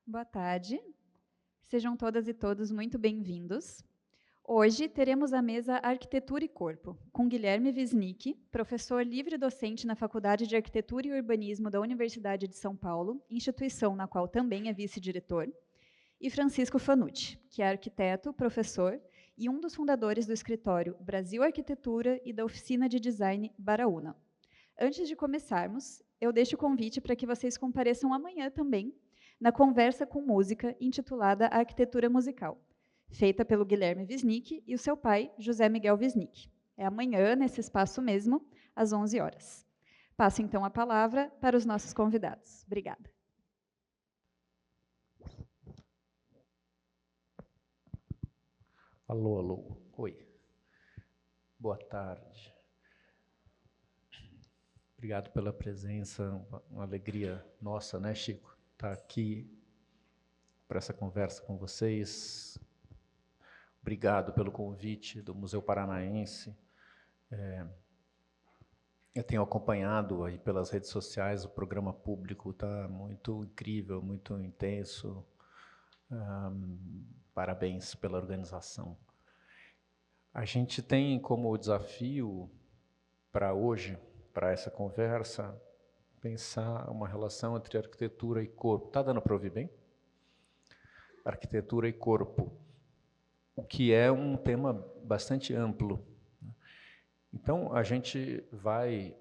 Boa tarde. Sejam todas e todos muito bem-vindos. Hoje teremos a mesa Arquitetura e Corpo, com Guilherme Wisnik, professor livre-docente na Faculdade de Arquitetura e Urbanismo da Universidade de São Paulo, instituição na qual também é vice-diretor, e Francisco Fanucci, que é arquiteto, professor e um dos fundadores do escritório Brasil Arquitetura e da oficina de design Baraúna. Antes de começarmos, eu deixo o convite para que vocês compareçam amanhã também na conversa com música intitulada Arquitetura Musical, feita pelo Guilherme Wisnik e o seu pai, José Miguel Wisnik. É amanhã, nesse espaço mesmo, às 11 horas. Passo então a palavra para os nossos convidados. Obrigada. Alô, alô. Oi. Boa tarde. Obrigado pela presença, uma alegria nossa, né, Chico? Estar aqui para essa conversa com vocês. Obrigado pelo convite do Museu Paranaense. Eu tenho acompanhado aí pelas redes sociais, o programa público está muito incrível, muito intenso. Parabéns pela organização. A gente tem como desafio para hoje, para essa conversa, pensar uma relação entre arquitetura e corpo. Está dando para ouvir bem? Arquitetura e corpo, o que é um tema bastante amplo. Então, a gente vai,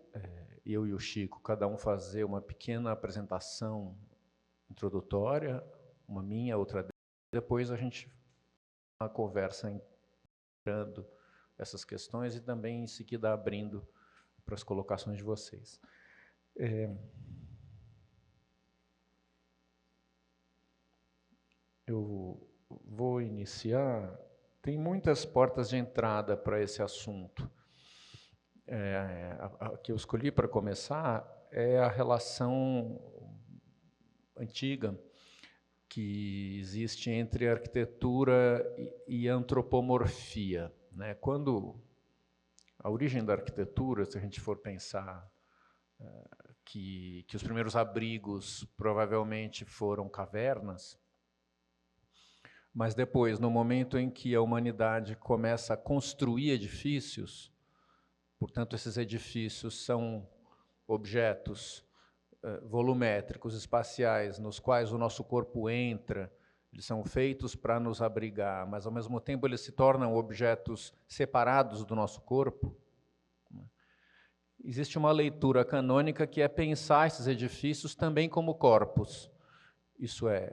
eu e o Chico, cada um fazer uma pequena apresentação introdutória, uma minha, outra dele, depois a gente a conversa entrando essas questões e também em seguida abrindo para as colocações de vocês. Eu vou iniciar. Tem muitas portas de entrada para esse assunto. A que eu escolhi para começar é a relação antiga que existe entre arquitetura e antropomorfia, né? Quando a origem da arquitetura, se a gente for pensar que os primeiros abrigos provavelmente foram cavernas, mas depois, no momento em que a humanidade começa a construir edifícios, portanto, esses edifícios são objetos volumétricos, espaciais, nos quais o nosso corpo entra, eles são feitos para nos abrigar, mas, ao mesmo tempo, eles se tornam objetos separados do nosso corpo. Existe uma leitura canônica que é pensar esses edifícios também como corpos, isso é,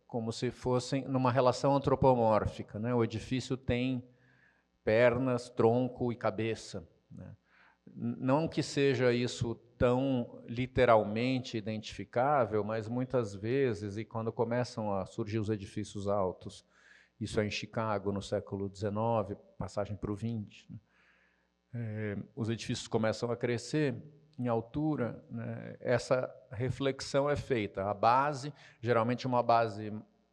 como se fossem numa relação antropomórfica, né? O edifício tem pernas, tronco e cabeça, né? Não que seja isso tão literalmente identificável, mas muitas vezes, e quando começam a surgir os edifícios altos, isso é em Chicago no século XIX, passagem para o XX, né? Os edifícios começam a crescer em altura, né? Essa reflexão é feita. A base, geralmente uma base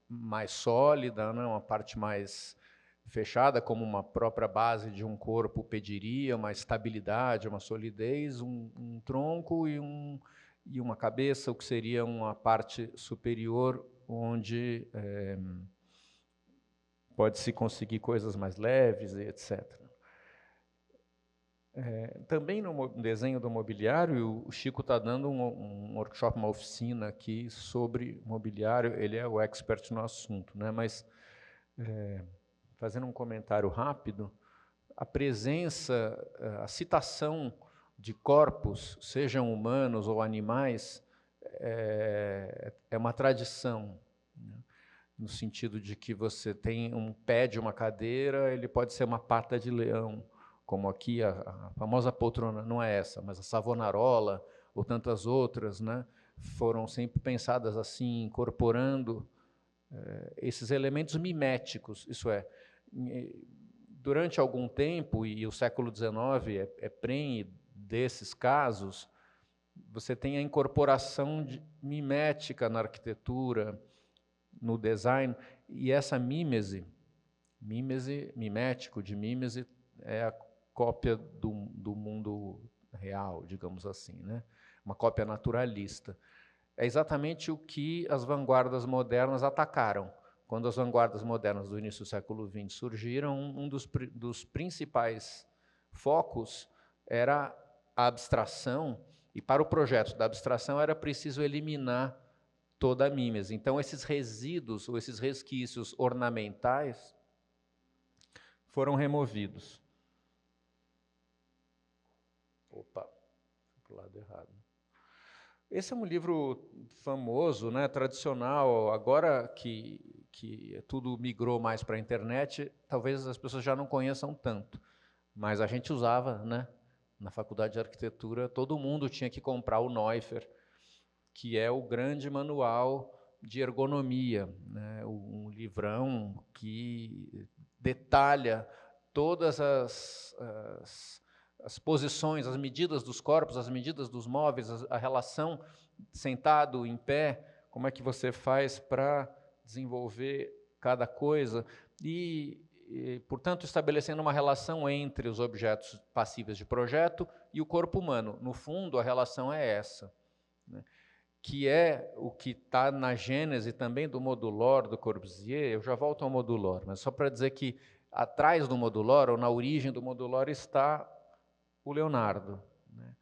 mais sólida, né? Uma parte mais fechada, como uma própria base de um corpo pediria, uma estabilidade, uma solidez, um tronco e uma cabeça, o que seria uma parte superior, onde pode-se conseguir coisas mais leves, e etc. Também no desenho do mobiliário, o Chico está dando um workshop, uma oficina aqui sobre mobiliário, ele é o expert no assunto, né? Mas, fazendo um comentário rápido, a presença, a citação de corpos, sejam humanos ou animais, é uma tradição, né? No sentido de que você tem um pé de uma cadeira, ele pode ser uma pata de leão, como aqui a famosa poltrona, não é essa, mas a Savonarola ou tantas outras, né, foram sempre pensadas assim, incorporando esses elementos miméticos, isso é, durante algum tempo, e o século XIX é prenhe desses casos, você tem a incorporação mimética na arquitetura, no design, e essa mímese, mimético de mímese, é a cópia do mundo real, digamos assim, né? Uma cópia naturalista. é exatamente o que as vanguardas modernas atacaram. Quando as vanguardas modernas do início do século XX surgiram, um dos principais focos era a abstração, e para o projeto da abstração era preciso eliminar toda a mímese. Então, esses resíduos, ou esses resquícios ornamentais, foram removidos. Opa, fui para o lado errado. Esse é um livro famoso, né, tradicional. Agora que tudo migrou mais para a internet, talvez as pessoas já não conheçam tanto. Mas a gente usava, né, na faculdade de arquitetura, todo mundo tinha que comprar o Neuffer, que é o grande manual de ergonomia, né, um livrão que detalha todas as posições, as medidas dos corpos, as medidas dos móveis, a relação sentado, em pé, como é que você faz para desenvolver cada coisa e, portanto, estabelecendo uma relação entre os objetos passíveis de projeto e o corpo humano. No fundo, a relação é essa, né, que é o que está na gênese também do modulor do Corbusier. Eu já volto ao modulor, mas só para dizer que atrás do modulor, ou na origem do modulor, está o Leonardo, né?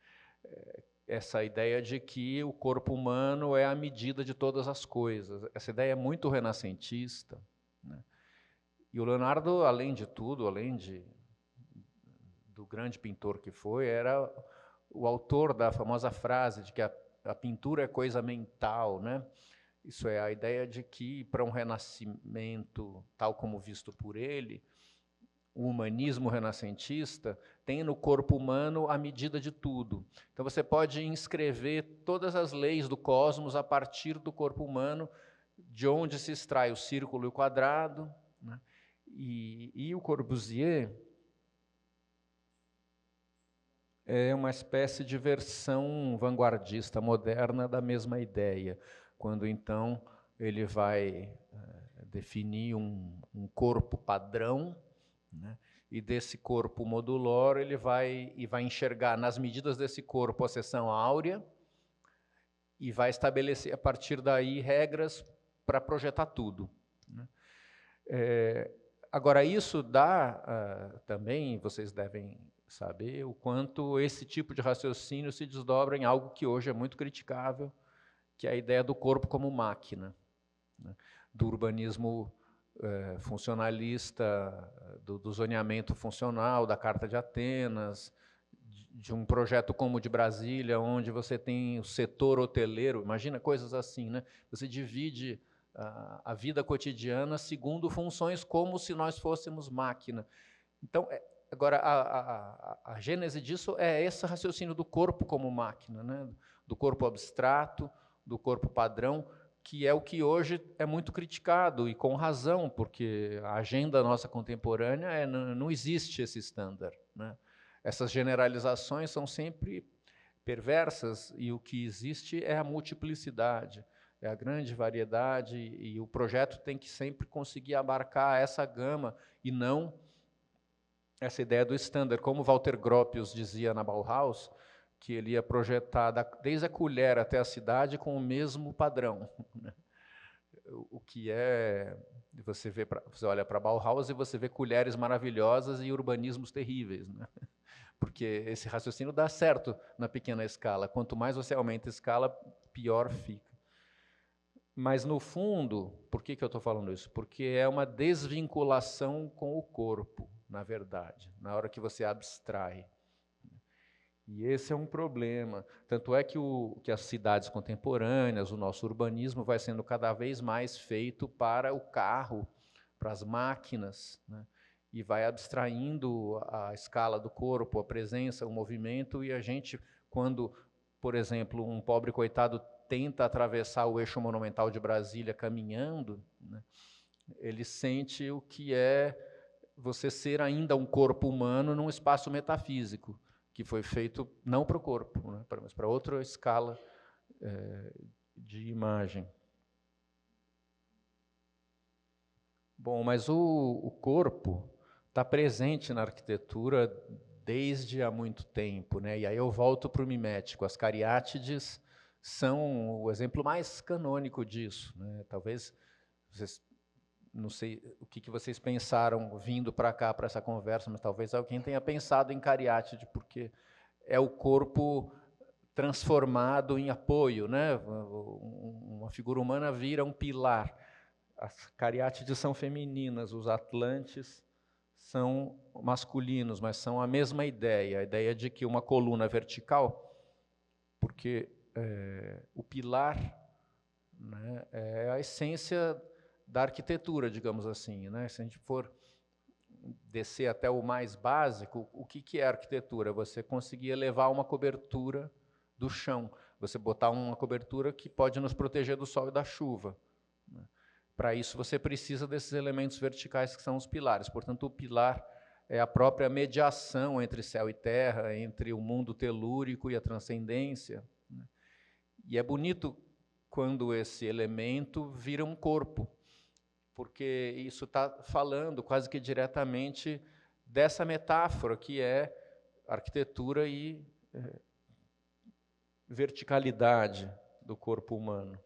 Essa ideia de que o corpo humano é a medida de todas as coisas. Essa ideia é muito renascentista, né? E o Leonardo, além de tudo, do grande pintor que foi, era o autor da famosa frase de que a pintura é coisa mental, né? Isso é a ideia de que, para um renascimento tal como visto por ele, o humanismo renascentista tem no corpo humano a medida de tudo. Então você pode inscrever todas as leis do cosmos a partir do corpo humano, de onde se extrai o círculo e o quadrado, né? E o Corbusier é uma espécie de versão vanguardista moderna da mesma ideia, quando então ele vai definir um corpo padrão, né? E desse corpo modulor ele vai enxergar nas medidas desse corpo a seção áurea e vai estabelecer a partir daí regras para projetar tudo, né? Agora isso dá também, vocês devem saber, o quanto esse tipo de raciocínio se desdobra em algo que hoje é muito criticável, que é a ideia do corpo como máquina, né? Do urbanismo funcionalista, do zoneamento funcional, da Carta de Atenas, de um projeto como o de Brasília, onde você tem o setor hoteleiro, imagina coisas assim, né? Você divide a vida cotidiana segundo funções como se nós fôssemos máquina. Então, agora, a gênese disso é esse raciocínio do corpo como máquina, né? Do corpo abstrato, do corpo padrão, que é o que hoje é muito criticado, e com razão, porque a agenda nossa contemporânea não existe esse estándar, né? Essas generalizações são sempre perversas, e o que existe é a multiplicidade, é a grande variedade, e o projeto tem que sempre conseguir abarcar essa gama, e não essa ideia do estándar, como Walter Gropius dizia na Bauhaus, que ele ia projetar desde a colher até a cidade com o mesmo padrão, né? O que é, você olha para Bauhaus e você vê colheres maravilhosas e urbanismos terríveis, né? Porque esse raciocínio dá certo na pequena escala. Quanto mais você aumenta a escala, pior fica. Mas, no fundo, por que eu estou falando isso? Porque é uma desvinculação com o corpo, na verdade, na hora que você abstrai. E esse é um problema. Tanto é que as cidades contemporâneas, o nosso urbanismo vai sendo cada vez mais feito para o carro, para as máquinas, né? E vai abstraindo a escala do corpo, a presença, o movimento, e a gente, quando, por exemplo, um pobre coitado tenta atravessar o eixo monumental de Brasília caminhando, né, ele sente o que é você ser ainda um corpo humano num espaço metafísico, que foi feito não para o corpo, né, mas para outra escala de imagem. Bom, mas o corpo está presente na arquitetura desde há muito tempo, né? E aí eu volto para o mimético. As cariátides são o exemplo mais canônico disso, né? Talvez vocês, não sei o que vocês pensaram vindo para cá, para essa conversa, mas talvez alguém tenha pensado em cariátide, porque é o corpo transformado em apoio, né? Uma figura humana vira um pilar. As cariátides são femininas, os atlantes são masculinos, mas são a mesma ideia, a ideia de que uma coluna vertical, porque o pilar, né, é a essência da arquitetura, digamos assim, né? Se a gente for descer até o mais básico, o que é arquitetura? Você conseguir elevar uma cobertura do chão, você botar uma cobertura que pode nos proteger do sol e da chuva. Para isso, você precisa desses elementos verticais que são os pilares. Portanto, o pilar é a própria mediação entre céu e terra, entre o mundo telúrico e a transcendência. E é bonito quando esse elemento vira um corpo, porque isso está falando quase que diretamente dessa metáfora que é arquitetura e verticalidade do corpo humano.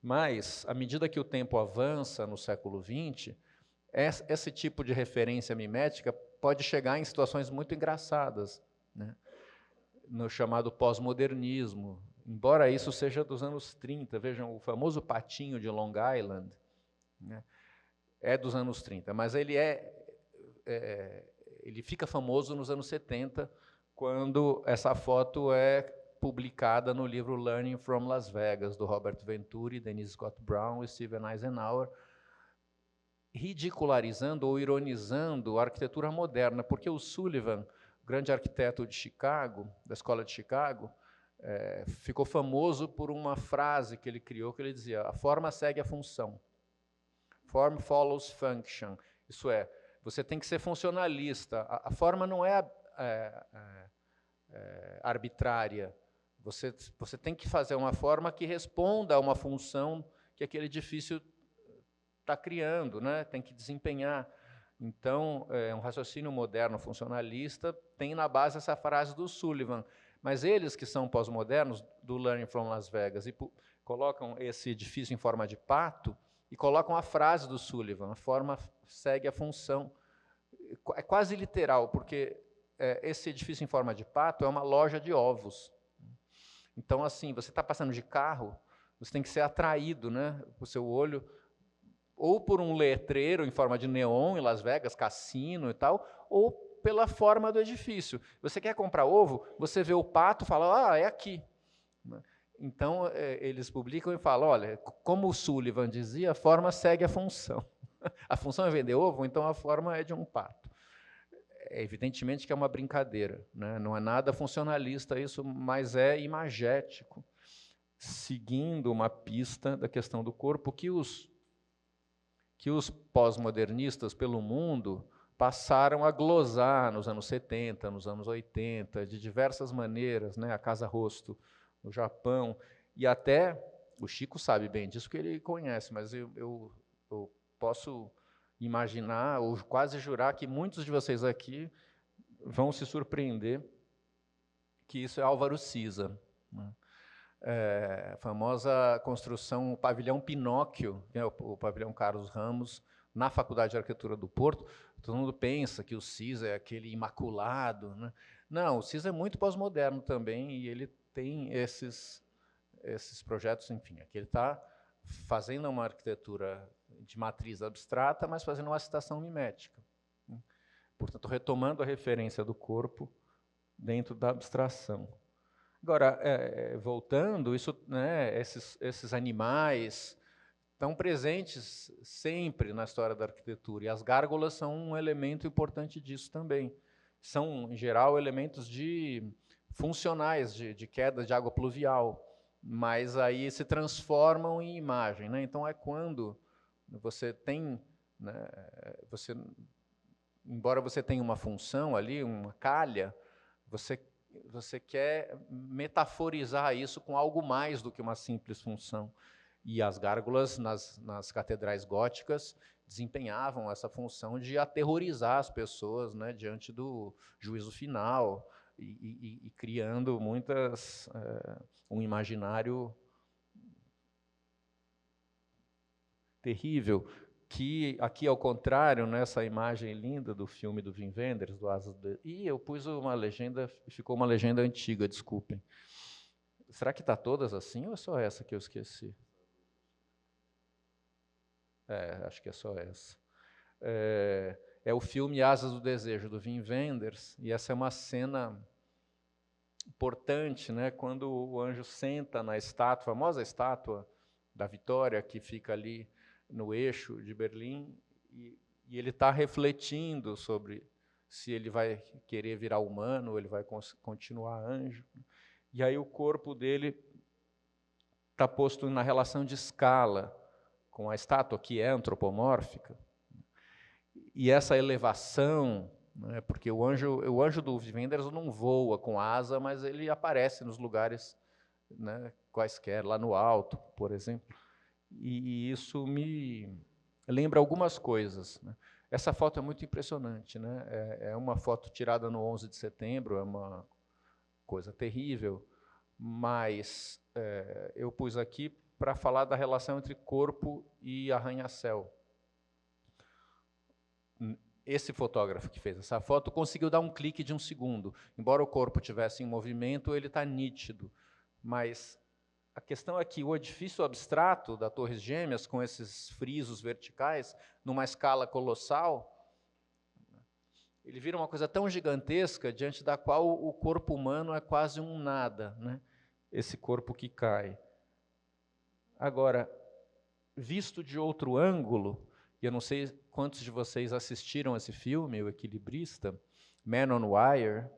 Mas, à medida que o tempo avança no século XX, esse tipo de referência mimética pode chegar em situações muito engraçadas, né? No chamado pós-modernismo. Embora isso seja dos anos 30, vejam, o famoso patinho de Long Island, né, é dos anos 30, mas ele fica famoso nos anos 70, quando essa foto é publicada no livro Learning from Las Vegas, do Robert Venturi, Denise Scott Brown e Steven Eisenhower, ridicularizando ou ironizando a arquitetura moderna, porque o Sullivan, grande arquiteto de Chicago, da Escola de Chicago, ficou famoso por uma frase que ele criou, que ele dizia: a forma segue a função. Form follows function. Isso é, você tem que ser funcionalista. A forma não é arbitrária. Você tem que fazer uma forma que responda a uma função que aquele edifício está criando, né? Tem que desempenhar. Então, um raciocínio moderno funcionalista tem na base essa frase do Sullivan. Mas eles que são pós-modernos, do Learning from Las Vegas, e colocam esse edifício em forma de pato e colocam a frase do Sullivan: a forma segue a função. É quase literal, porque esse edifício em forma de pato é uma loja de ovos. Então, assim, você está passando de carro, você tem que ser atraído, né, o seu olho, ou por um letreiro em forma de neon em Las Vegas, cassino e tal, ou pela forma do edifício. Você quer comprar ovo, você vê o pato e fala: é aqui. Então, eles publicam e falam: olha, como o Sullivan dizia, a forma segue a função. A função é vender ovo, então a forma é de um pato. Evidentemente que é uma brincadeira, né? Não é nada funcionalista isso, mas é imagético, seguindo uma pista da questão do corpo que os pós-modernistas pelo mundo passaram a glosar nos anos 70, nos anos 80, de diversas maneiras, né? A Casa Rosto, no Japão, e até, o Chico sabe bem disso, que ele conhece, mas eu posso imaginar, ou quase jurar, que muitos de vocês aqui vão se surpreender que isso é Álvaro Siza, né? A famosa construção, o pavilhão Pinóquio, né, o pavilhão Carlos Ramos, na Faculdade de Arquitetura do Porto. Todo mundo pensa que o Siza é aquele imaculado, né? Não, o Siza é muito pós-moderno também, e ele tem esses projetos, enfim. Aqui ele está fazendo uma arquitetura de matriz abstrata, mas fazendo uma citação mimética, né? Portanto, retomando a referência do corpo dentro da abstração. Agora, voltando, isso, né, esses animais estão presentes sempre na história da arquitetura, e as gárgulas são um elemento importante disso também. São, em geral, elementos funcionais de queda de água pluvial, mas aí se transformam em imagem, né? Então, é quando você tem, né, embora você tenha uma função ali, uma calha, você quer metaforizar isso com algo mais do que uma simples função. E as gárgulas, nas catedrais góticas, desempenhavam essa função de aterrorizar as pessoas, né, diante do juízo final. e criando um imaginário terrível, que aqui, ao contrário, nessa imagem linda do filme do Wim Wenders, do Asas do... E eu pus uma legenda, ficou uma legenda antiga, desculpem. Será que está todas assim ou é só essa que eu esqueci? Acho que é só essa. É o filme Asas do Desejo, do Wim Wenders, e essa é uma cena importante, né, quando o anjo senta na estátua, a famosa estátua da Vitória, que fica ali no eixo de Berlim, e ele está refletindo sobre se ele vai querer virar humano ou ele vai continuar anjo. E aí o corpo dele está posto na relação de escala com a estátua, que é antropomórfica. E essa elevação, né, porque o anjo do Wim Wenders não voa com asa, mas ele aparece nos lugares, né, quaisquer, lá no alto, por exemplo. E isso me lembra algumas coisas, né? Essa foto é muito impressionante, né? É uma foto tirada no 11 de setembro, é uma coisa terrível, mas eu pus aqui para falar da relação entre corpo e arranha-céu. Esse fotógrafo que fez essa foto conseguiu dar um clique de 1 segundo. Embora o corpo estivesse em movimento, ele está nítido, mas a questão é que o edifício abstrato da Torres Gêmeas, com esses frisos verticais, numa escala colossal, ele vira uma coisa tão gigantesca, diante da qual o corpo humano é quase um nada, né? Esse corpo que cai. Agora, visto de outro ângulo, e eu não sei quantos de vocês assistiram esse filme, O Equilibrista, Man on Wire,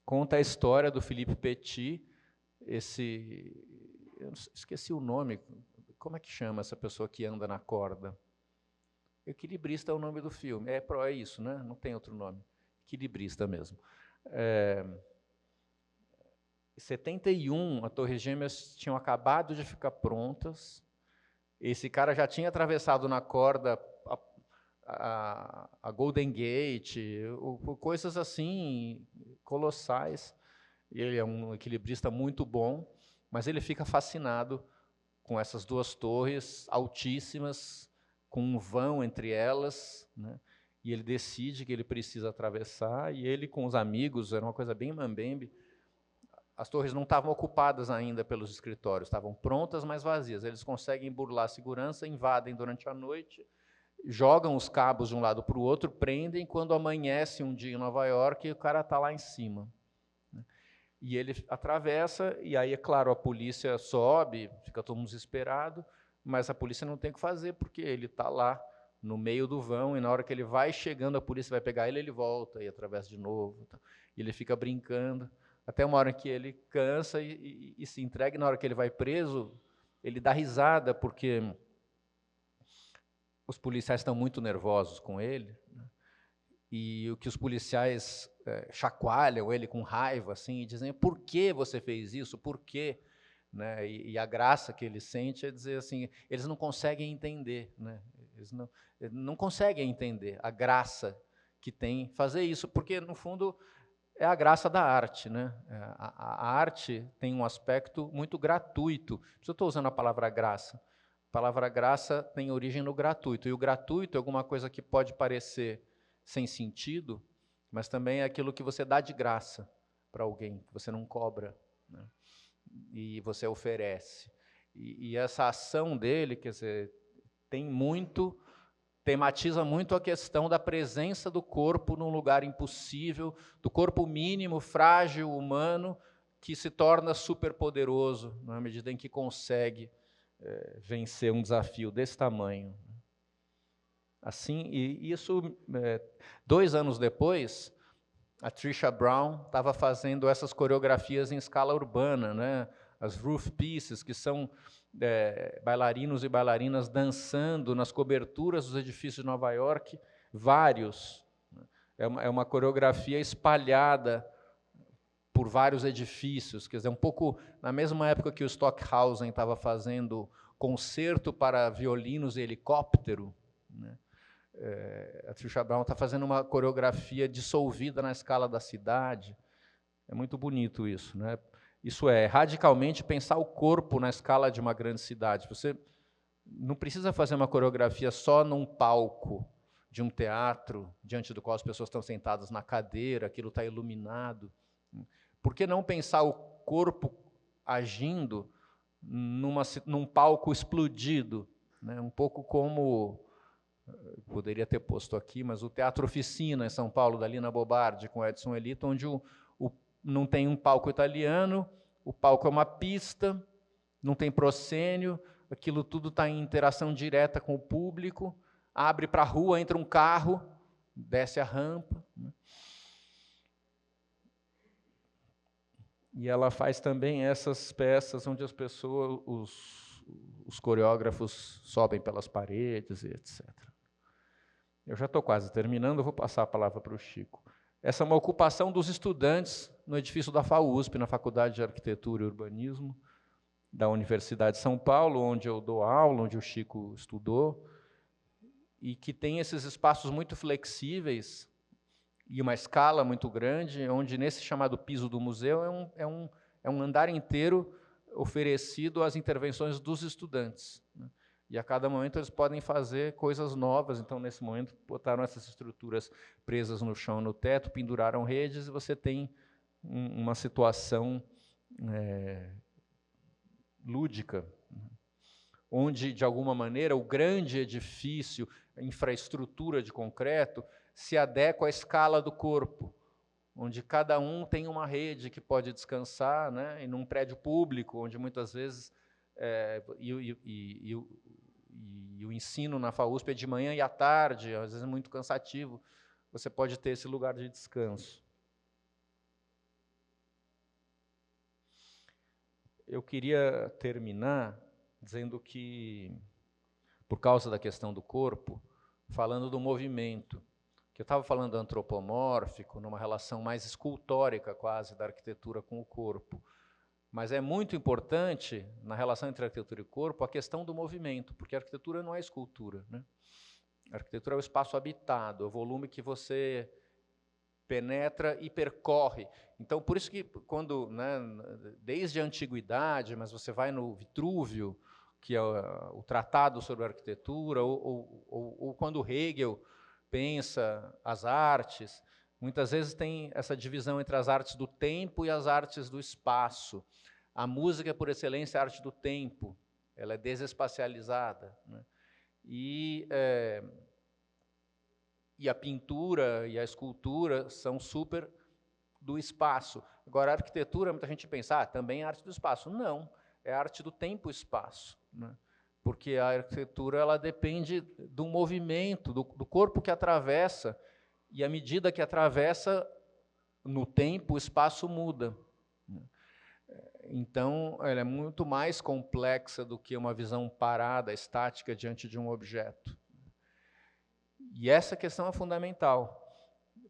conta a história do Philippe Petit, eu esqueci o nome, como é que chama essa pessoa que anda na corda? Equilibrista é o nome do filme, é isso, né? Não tem outro nome, equilibrista mesmo. Em 71, as Torres Gêmeas tinham acabado de ficar prontas, esse cara já tinha atravessado na corda a Golden Gate, coisas assim, colossais. Ele é um equilibrista muito bom, mas ele fica fascinado com essas duas torres altíssimas, com um vão entre elas, né? E ele decide que ele precisa atravessar, e ele com os amigos, era uma coisa bem mambembe, as torres não estavam ocupadas ainda pelos escritórios, estavam prontas, mas vazias. Eles conseguem burlar a segurança, invadem durante a noite, jogam os cabos de um lado para o outro, prendem, quando amanhece um dia em Nova York, e o cara está lá em cima. E ele atravessa, e aí, é claro, a polícia sobe, fica todo mundo desesperado, mas a polícia não tem o que fazer, porque ele está lá, no meio do vão, e na hora que ele vai chegando, a polícia vai pegar ele, ele volta e atravessa de novo. E ele fica brincando, até uma hora que ele cansa e se entrega, e na hora que ele vai preso, ele dá risada, porque os policiais estão muito nervosos com ele, né? E o que os policiais chacoalham ele com raiva, assim, e dizem, por que você fez isso? Por quê? Né? E a graça que ele sente é dizer assim, eles não conseguem entender, né? Eles não conseguem entender a graça que tem fazer isso, porque, no fundo, é a graça da arte, né? A arte tem um aspecto muito gratuito. Por isso eu estou usando a palavra graça. A palavra graça tem origem no gratuito, e o gratuito é alguma coisa que pode parecer sem sentido, mas também é aquilo que você dá de graça para alguém, que você não cobra, né? E você oferece. E essa ação dele, quer dizer, tematiza muito a questão da presença do corpo num lugar impossível, do corpo mínimo, frágil, humano, que se torna superpoderoso na medida em que consegue vencer um desafio desse tamanho. Assim, e isso, 2 anos depois, a Trisha Brown estava fazendo essas coreografias em escala urbana, né? As roof pieces, que são bailarinos e bailarinas dançando nas coberturas dos edifícios de Nova York, vários. É uma coreografia espalhada por vários edifícios, quer dizer, um pouco na mesma época que o Stockhausen estava fazendo concerto para violinos e helicóptero, né? A Trisha Brown está fazendo uma coreografia dissolvida na escala da cidade. É muito bonito isso, né? Isso é radicalmente pensar o corpo na escala de uma grande cidade. Você não precisa fazer uma coreografia só num palco de um teatro, diante do qual as pessoas estão sentadas na cadeira, aquilo está iluminado. Por que não pensar o corpo agindo num palco explodido, né? Um pouco como, poderia ter posto aqui, mas o Teatro Oficina, em São Paulo, da Lina Bobardi, com Edson Elito, onde não tem um palco italiano, o palco é uma pista, não tem proscênio, aquilo tudo está em interação direta com o público, abre para a rua, entra um carro, desce a rampa. Né? E ela faz também essas peças onde as pessoas, os coreógrafos sobem pelas paredes e etc. Eu já estou quase terminando, eu vou passar a palavra para o Chico. Essa é uma ocupação dos estudantes no edifício da FAUSP, na Faculdade de Arquitetura e Urbanismo, da Universidade de São Paulo, onde eu dou aula, onde o Chico estudou, e que tem esses espaços muito flexíveis e uma escala muito grande, onde, nesse chamado piso do museu, é um andar inteiro oferecido às intervenções dos estudantes. Né? E, a cada momento, eles podem fazer coisas novas. Então, nesse momento, botaram essas estruturas presas no chão, no teto, penduraram redes, e você tem uma situação lúdica, onde, de alguma maneira, o grande edifício, a infraestrutura de concreto, se adequa à escala do corpo, onde cada um tem uma rede que pode descansar, né? E num prédio público, onde muitas vezes o ensino na FAUSP é de manhã e à tarde, às vezes é muito cansativo, você pode ter esse lugar de descanso. Eu queria terminar dizendo que, por causa da questão do corpo, falando do movimento, que eu estava falando antropomórfico, numa relação mais escultórica quase da arquitetura com o corpo. Mas é muito importante, na relação entre arquitetura e corpo, a questão do movimento, porque a arquitetura não é escultura. Né? A arquitetura é o espaço habitado, é o volume que você penetra e percorre. Então, por isso que, quando, né, desde a antiguidade, mas você vai no Vitrúvio, que é o tratado sobre a arquitetura, ou quando Hegel pensa as artes, muitas vezes tem essa divisão entre as artes do tempo e as artes do espaço. A música, por excelência, é a arte do tempo, ela é desespacializada. Né? E a pintura e a escultura são super do espaço. Agora, a arquitetura, muita gente pensa, também é arte do espaço. Não, é arte do tempo e espaço. Né? Porque a arquitetura ela depende do movimento, do corpo que atravessa, e à medida que atravessa no tempo, o espaço muda. Então, ela é muito mais complexa do que uma visão parada, estática, diante de um objeto. E essa questão é fundamental.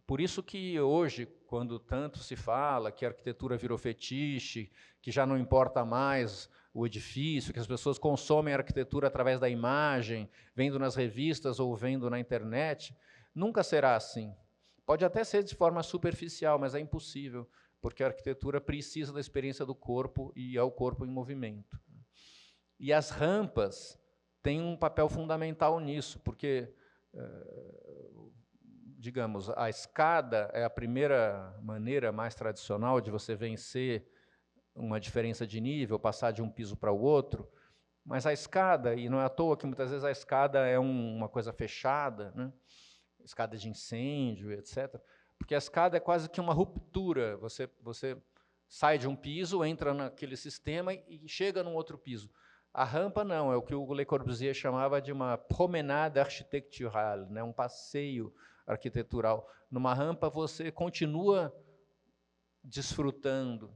Por isso que hoje, quando tanto se fala que a arquitetura virou fetiche, que já não importa mais o edifício, que as pessoas consomem a arquitetura através da imagem, vendo nas revistas ou vendo na internet, nunca será assim. Pode até ser de forma superficial, mas é impossível, porque a arquitetura precisa da experiência do corpo e é o corpo em movimento. E as rampas têm um papel fundamental nisso, porque, digamos, a escada é a primeira maneira mais tradicional de você vencer uma diferença de nível, passar de um piso para o outro, mas a escada, e não é à toa que muitas vezes a escada é uma coisa fechada, né? Escada de incêndio, etc., porque a escada é quase que uma ruptura, você sai de um piso, entra naquele sistema e chega num outro piso. A rampa não, é o que o Le Corbusier chamava de uma promenade architecturale, né? Um passeio arquitetural. Numa rampa você continua desfrutando.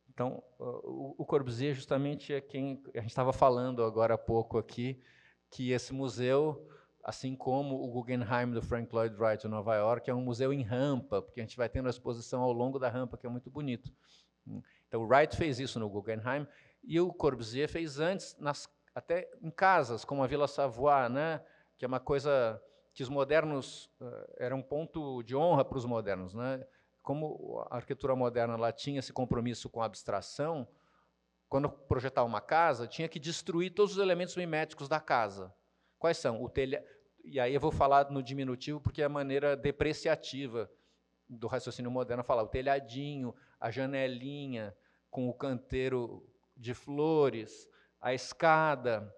Então, o Corbusier justamente é quem a gente estava falando agora há pouco aqui, que esse museu, assim como o Guggenheim do Frank Lloyd Wright em Nova York, é um museu em rampa, porque a gente vai tendo a exposição ao longo da rampa, que é muito bonito. Então, o Wright fez isso no Guggenheim, e o Corbusier fez antes, até em casas, como a Vila Savoy, né, que é uma coisa que os modernos era um ponto de honra para os modernos, né? Como a arquitetura moderna ela tinha esse compromisso com a abstração, quando projetava uma casa, tinha que destruir todos os elementos miméticos da casa. Quais são? O telhado, e aí eu vou falar no diminutivo porque é a maneira depreciativa do raciocínio moderno falar o telhadinho, a janelinha com o canteiro de flores, a escada,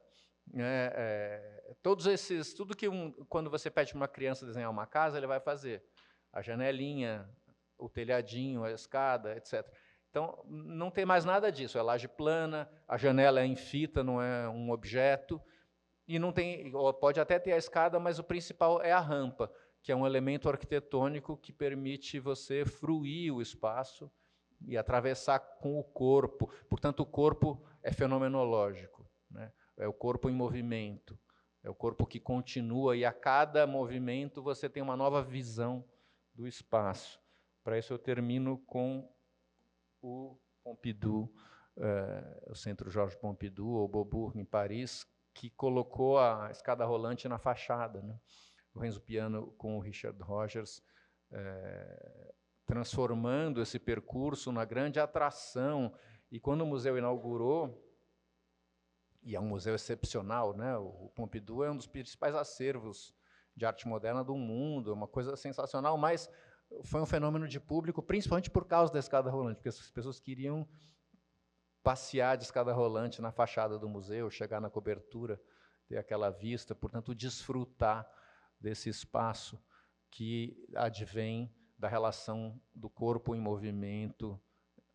né, todos esses, tudo que quando você pede para uma criança desenhar uma casa, ele vai fazer. A janelinha, o telhadinho, a escada, etc. Então, não tem mais nada disso, é laje plana, a janela é em fita, não é um objeto, e não tem, pode até ter a escada, mas o principal é a rampa, que é um elemento arquitetônico que permite você fruir o espaço e atravessar com o corpo. Portanto, o corpo é fenomenológico, né? É o corpo em movimento, é o corpo que continua, e a cada movimento você tem uma nova visão do espaço. Para isso eu termino com o Pompidou, o Centro Georges Pompidou, ou Beaubourg, em Paris, que colocou a escada rolante na fachada, né? O Renzo Piano com o Richard Rogers, transformando esse percurso na grande atração. E quando o museu inaugurou, e é um museu excepcional, né? O Pompidou é um dos principais acervos de arte moderna do mundo, é uma coisa sensacional, mas foi um fenômeno de público, principalmente por causa da escada rolante, porque as pessoas queriam passear de escada rolante na fachada do museu, chegar na cobertura, ter aquela vista, portanto, desfrutar desse espaço que advém da relação do corpo em movimento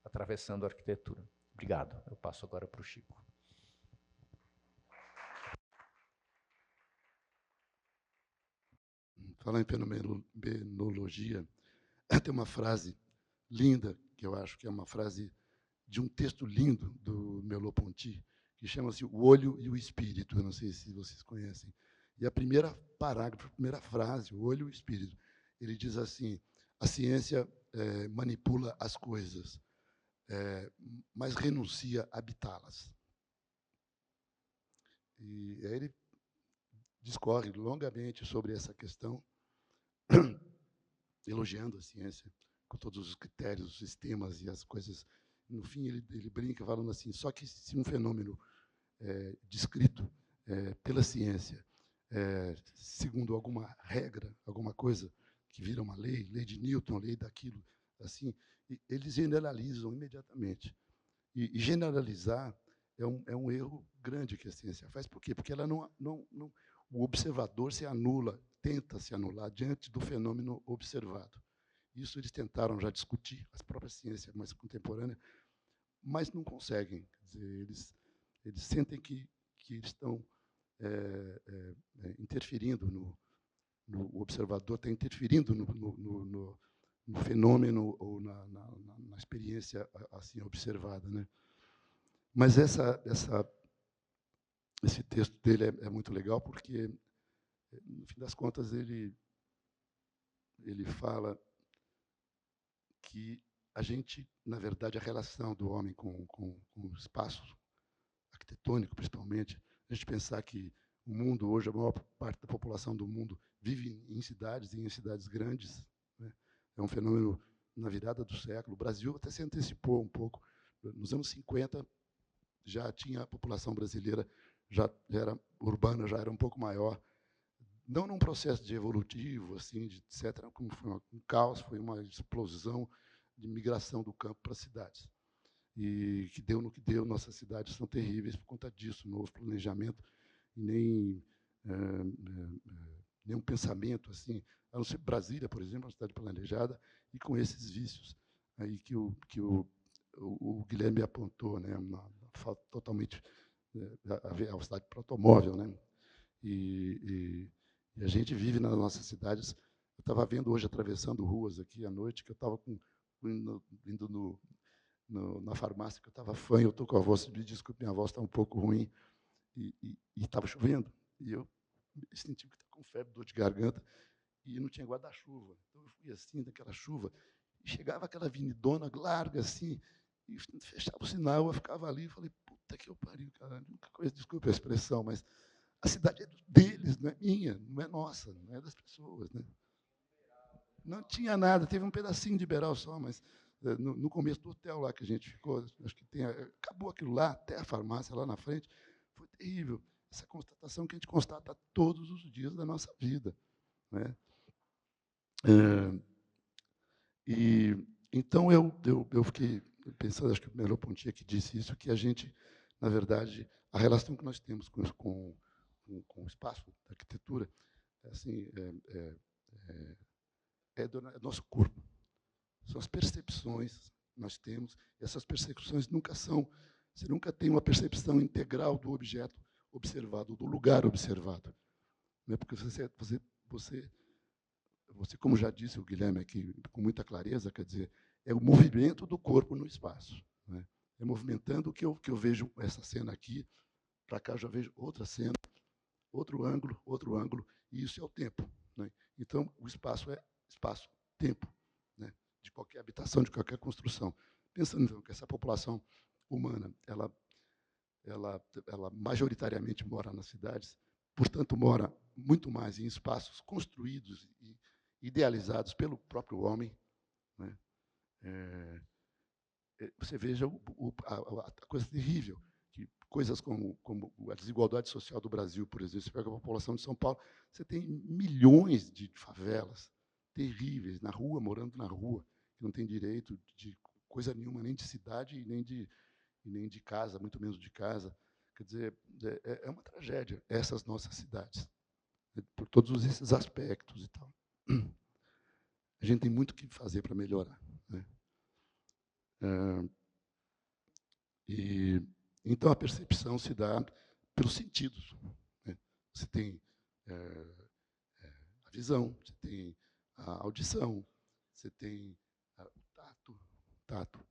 atravessando a arquitetura. Obrigado. Eu passo agora para o Chico. Falar em fenomenologia, tem uma frase linda, que eu acho que é uma frase de um texto lindo do Merleau-Ponty, que chama-se O Olho e o Espírito. Eu não sei se vocês conhecem. E a primeira parágrafo, a primeira frase, o olho e o espírito, ele diz assim: a ciência manipula as coisas, mas renuncia a habitá-las. E aí ele discorre longamente sobre essa questão, elogiando a ciência com todos os critérios, os sistemas e as coisas. No fim, ele brinca falando assim: só que se um fenômeno descrito pela ciência, segundo alguma regra, alguma coisa que vira uma lei, lei de Newton, lei daquilo, assim, eles generalizam imediatamente. E generalizar é um erro grande que a ciência faz. Por quê? Porque ela o observador se anula, tenta se anular diante do fenômeno observado. Isso eles tentaram já discutir, a própria ciência mais contemporânea, mas não conseguem. Quer dizer, eles sentem que eles estão interferindo no observador, está interferindo no fenômeno ou na experiência assim observada, né? Mas esse texto dele é muito legal porque, no fim das contas, ele fala que a gente, na verdade, a relação do homem com o espaço arquitetônico, principalmente, a gente pensar que o mundo hoje, a maior parte da população do mundo vive em cidades, e em cidades grandes, né? É um fenômeno na virada do século. O Brasil até se antecipou um pouco. Nos anos 50, já tinha a população brasileira, já era urbana, já era um pouco maior. Não num processo de evolutivo, assim, etc., como foi um caos, foi uma explosão de migração do campo para as cidades. E que deu no que deu, nossas cidades são terríveis por conta disso, não houve planejamento, nem nenhum pensamento, assim, a não ser Brasília, por exemplo, uma cidade planejada, e com esses vícios aí que o Guilherme apontou, né, uma falta totalmente a cidade para automóvel, né? E a gente vive nas nossas cidades. Eu estava vendo hoje, atravessando ruas aqui à noite, que eu estava indo na farmácia, que eu estava fã, eu estou com a voz, me desculpe, minha voz está um pouco ruim, e estava chovendo, e eu senti que estava com febre, dor de garganta, e não tinha guarda-chuva. Então, eu fui assim, daquela chuva, e chegava aquela avenidona larga, assim, e fechava o sinal, eu ficava ali, e falei, puta que eu pariu, cara, nunca coisa, desculpe a expressão, mas A cidade é deles, não é minha, não é nossa, não é das pessoas, né? Não tinha nada, teve um pedacinho de beiral só, mas no começo do hotel lá que a gente ficou, acho que acabou aquilo lá, até a farmácia lá na frente, foi terrível. Essa constatação que a gente constata todos os dias da nossa vida, né? E então eu fiquei pensando, acho que o Merleau-Ponty que disse isso, que a gente, na verdade, a relação que nós temos com o espaço da arquitetura, assim, é do nosso corpo. São as percepções que nós temos, e essas percepções nunca são, você nunca tem uma percepção integral do objeto observado, do lugar observado. Né? Porque você, como já disse o Guilherme aqui, com muita clareza, quer dizer, é o movimento do corpo no espaço. Né? É movimentando o que eu vejo essa cena aqui, para cá eu já vejo outra cena, outro ângulo, e isso é o tempo. Né? Então, o espaço é espaço-tempo, né? De qualquer habitação, de qualquer construção. Pensando então, que essa população humana, ela majoritariamente mora nas cidades, portanto, mora muito mais em espaços construídos e idealizados pelo próprio homem. Né? Você veja a coisa terrível, que coisas como a desigualdade social do Brasil, por exemplo, você pega a população de São Paulo, você tem milhões de favelas terríveis, na rua, morando na rua, que não tem direito de coisa nenhuma, nem de cidade e nem de casa, muito menos de casa. Quer dizer, é uma tragédia, essas nossas cidades, né, por todos esses aspectos e tal. A gente tem muito o que fazer para melhorar. Né? Então, a percepção se dá pelos sentidos. Né? Você tem a visão, você tem a audição, você tem o tato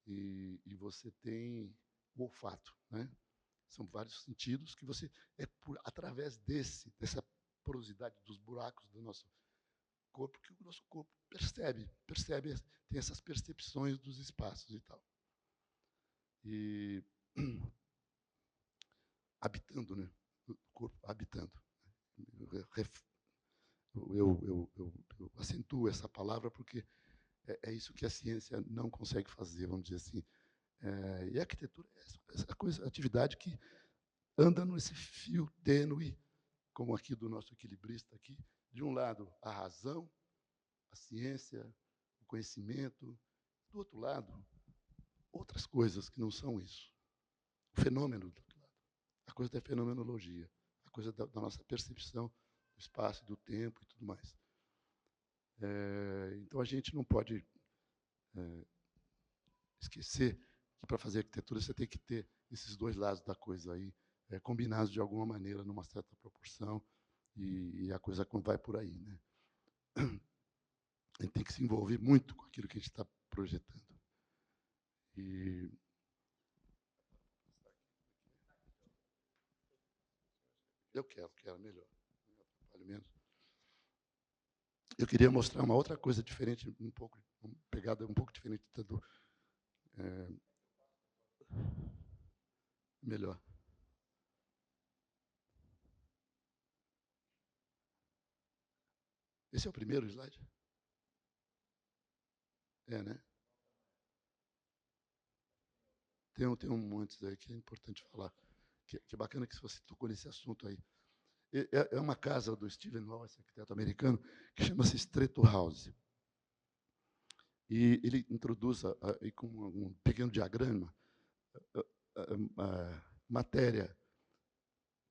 e você tem o olfato. Né? São vários sentidos que você, através dessa porosidade dos buracos do nosso corpo, que o nosso corpo percebe, tem essas percepções dos espaços e tal. E habitando, né? O corpo habitando. Eu acentuo essa palavra porque é isso que a ciência não consegue fazer, vamos dizer assim. E a arquitetura é essa atividade que anda nesse fio tênue, como aqui do nosso equilibrista aqui, de um lado a razão, a ciência, o conhecimento, do outro lado outras coisas que não são isso. O fenômeno, do outro lado, a coisa da fenomenologia, a coisa da nossa percepção do espaço, do tempo e tudo mais. Então a gente não pode esquecer que para fazer arquitetura você tem que ter esses dois lados da coisa aí, combinados de alguma maneira, numa certa proporção, e a coisa vai por aí. Né? A gente tem que se envolver muito com aquilo que a gente está projetando. E eu quero melhor, não atrapalho menos. Eu queria mostrar uma outra coisa diferente, uma pegada um pouco diferente do melhor. Esse é o primeiro slide? Né? Tem um antes aí que é importante falar, que é bacana que você tocou nesse assunto aí. É uma casa do Stephen Hall, esse arquiteto americano, que chama-se Stretto House. E ele introduz, com um pequeno diagrama, a matéria.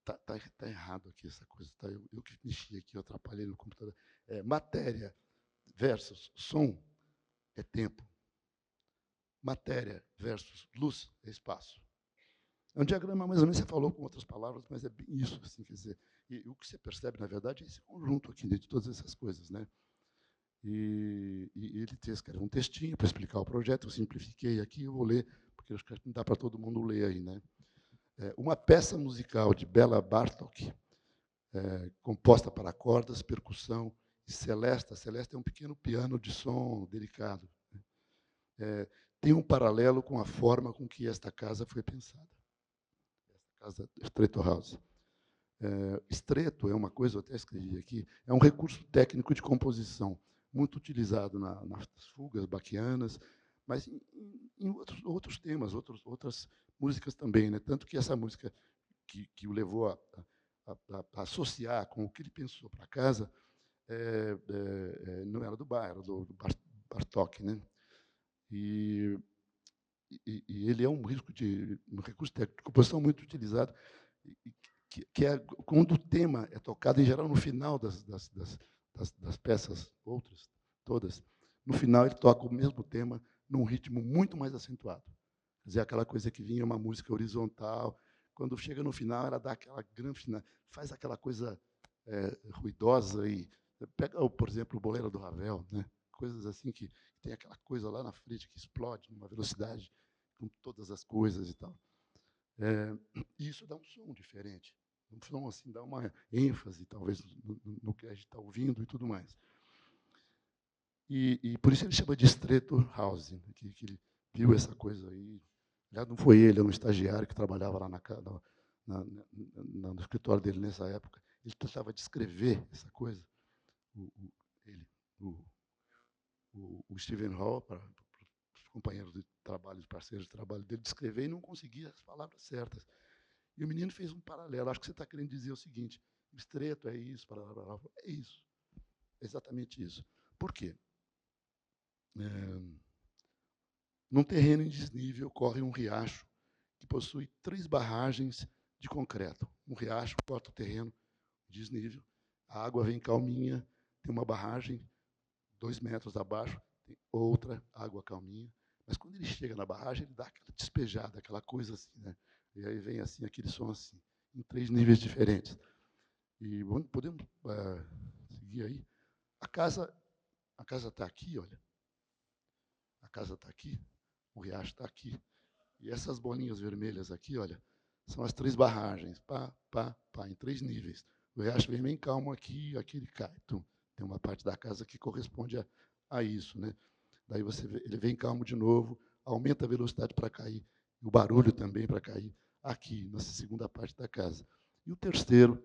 Tá errado aqui essa coisa. Tá? Eu que mexi aqui, eu atrapalhei no computador. Matéria versus som é tempo. Matéria versus luz é espaço. É um diagrama, mais ou menos, você falou com outras palavras, mas é bem isso. Assim, quer dizer, e o que você percebe, na verdade, é esse conjunto aqui de todas essas coisas. Né? E ele escreveu um textinho para explicar o projeto. Eu simplifiquei aqui, eu vou ler, porque acho que não dá para todo mundo ler aí. Né? Uma peça musical de Bela Bartók, composta para cordas, percussão e celesta. Celesta é um pequeno piano de som delicado. Né? Tem um paralelo com a forma com que esta casa foi pensada. Esta casa Stretto House. Estreto é uma coisa, eu até escrevi aqui, é um recurso técnico de composição, muito utilizado nas fugas baquianas, mas em outros temas, outras músicas também, né? Tanto que essa música que o levou a associar com o que ele pensou para casa não era do Bach, era do Bartók, né? E ele é um recurso técnico de composição muito utilizado, que é quando o tema é tocado, em geral, no final das peças, outras, todas, no final ele toca o mesmo tema num ritmo muito mais acentuado. Quer dizer, aquela coisa que vinha uma música horizontal, quando chega no final, ela dá aquela grande final, faz aquela coisa ruidosa e pega, por exemplo, o Bolero do Ravel, né? Coisas assim que tem aquela coisa lá na frente que explode numa velocidade com todas as coisas e tal. E isso dá um som diferente, um som assim, dá uma ênfase, talvez, no que a gente está ouvindo e tudo mais. E por isso ele chama de Estreito House, né, que ele viu essa coisa aí. Aliás, não foi ele, é um estagiário que trabalhava lá no escritório dele nessa época. Ele tentava descrever essa coisa, o Stephen Hall, para os companheiros de trabalho, os parceiros de trabalho dele, descrever e não conseguia as palavras certas. E o menino fez um paralelo. Acho que você está querendo dizer o seguinte: estreito é isso, é isso. É exatamente isso. Por quê? Num terreno em desnível corre um riacho que possui 3 barragens de concreto. Um riacho corta o terreno desnível, a água vem calminha, tem uma barragem 2 metros abaixo, tem outra água calminha. Mas quando ele chega na barragem, ele dá aquela despejada, aquela coisa assim, né? E aí vem assim, aquele som assim, em 3 níveis diferentes. E podemos seguir aí. A casa está aqui, olha. A casa está aqui, o riacho está aqui. E essas bolinhas vermelhas aqui, olha, são as 3 barragens, pá, pá, pá, em 3 níveis. O riacho vem bem calmo aqui, aqui ele cai. Então, tem uma parte da casa que corresponde a isso, né? Daí ele vem calmo de novo, aumenta a velocidade para cair, o barulho também para cair aqui, nessa segunda parte da casa. E o terceiro,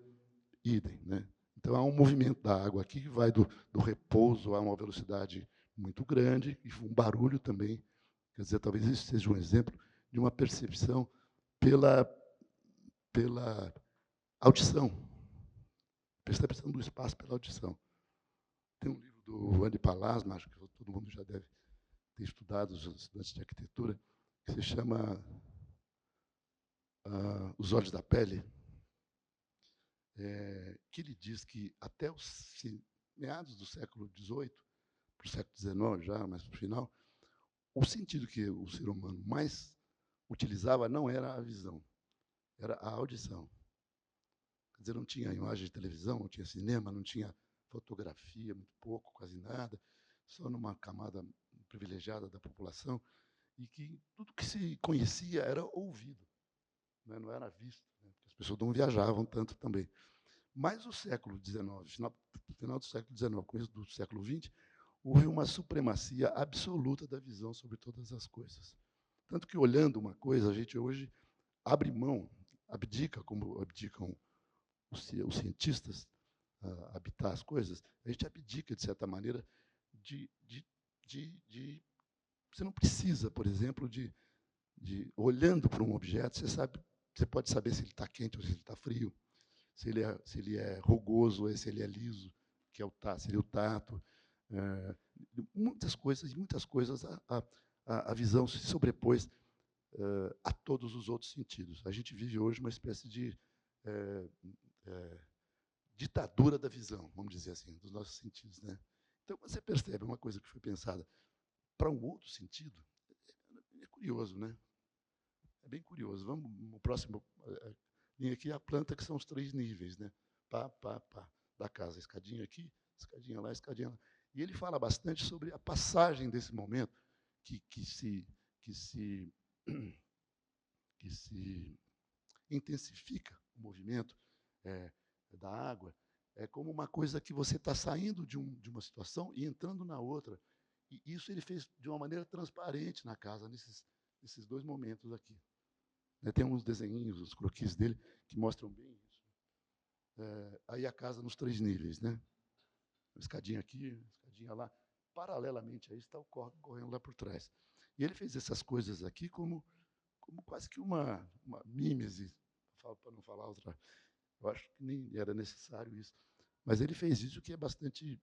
idem, né? Então, há um movimento da água aqui que vai do repouso a uma velocidade muito grande, e um barulho também. Quer dizer, talvez isso seja um exemplo de uma percepção pela audição, percepção do espaço pela audição. Tem um livro do Andy Palasma, acho que todo mundo já deve ter estudado, os estudantes de arquitetura, que se chama Os Olhos da Pele, que ele diz que até os meados do século XVIII, para o século XIX já, mas para o final, o sentido que o ser humano mais utilizava não era a visão, era a audição. Quer dizer, não tinha imagem de televisão, não tinha cinema, não tinha fotografia, muito pouco, quase nada, só numa camada privilegiada da população, e que tudo que se conhecia era ouvido, né? Não era visto, né? Porque as pessoas não viajavam tanto também. Mas o século XIX, final do século XIX, começo do século XX, houve uma supremacia absoluta da visão sobre todas as coisas. Tanto que, olhando uma coisa, a gente hoje abre mão, abdica, como abdicam os cientistas, habitar as coisas, a gente abdica, de certa maneira, de você não precisa, por exemplo, olhando para um objeto, você pode saber se ele está quente ou se ele está frio, se ele é rugoso ou se ele é liso, que é seria o tato. Muitas coisas a visão se sobrepôs a todos os outros sentidos. A gente vive hoje uma espécie de ditadura da visão, vamos dizer assim, dos nossos sentidos, né? Então, você percebe uma coisa que foi pensada para um outro sentido, é curioso, né? É bem curioso. Vamos no próximo linha aqui, a planta, que são os 3 níveis, né? Pá, pá, pá, da casa. Escadinha aqui, escadinha lá, escadinha lá. E ele fala bastante sobre a passagem desse momento que se intensifica o movimento da água, é como uma coisa que você está saindo de uma situação e entrando na outra. E isso ele fez de uma maneira transparente na casa, nesses 2 momentos aqui. Tem uns desenhinhos, os croquis dele, que mostram bem isso. Aí a casa nos 3 níveis, né? Uma escadinha aqui, uma escadinha lá. Paralelamente a isso está o córrego correndo lá por trás. E ele fez essas coisas aqui como quase que uma mímese, para não falar outra. Eu acho que nem era necessário isso. Mas ele fez isso que é bastante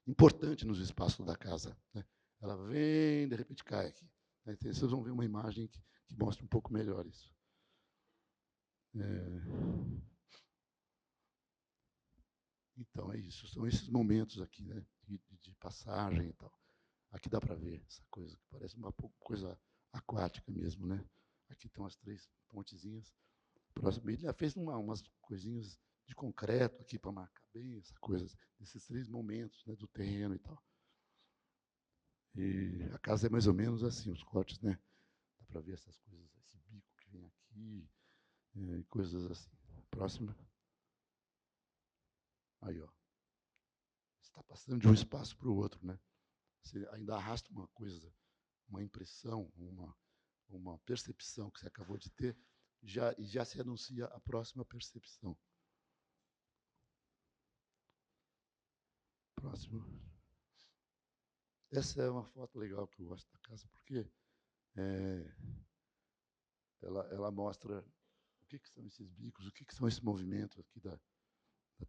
importante nos espaços da casa, né? Ela vem, de repente cai aqui. Né? Então, vocês vão ver uma imagem que mostra um pouco melhor isso. Então, é isso. São esses momentos aqui, né, de passagem e tal. Aqui dá para ver essa coisa, que parece uma coisa aquática mesmo, né? Aqui estão as 3 pontezinhas. Próximo, ele já fez umas coisinhas de concreto aqui para marcar bem essa coisa, esses 3 momentos, né, do terreno e tal. E a casa é mais ou menos assim, os cortes, né? Dá para ver essas coisas, esse bico que vem aqui, coisas assim. Próxima. Aí, ó. Está passando de um espaço para o outro, né? Você ainda arrasta uma coisa, uma impressão, uma percepção que você acabou de ter, e já se anuncia a próxima percepção. Próximo. Essa é uma foto legal que eu gosto da casa, porque ela mostra o que são esses bicos, o que são esses movimentos aqui da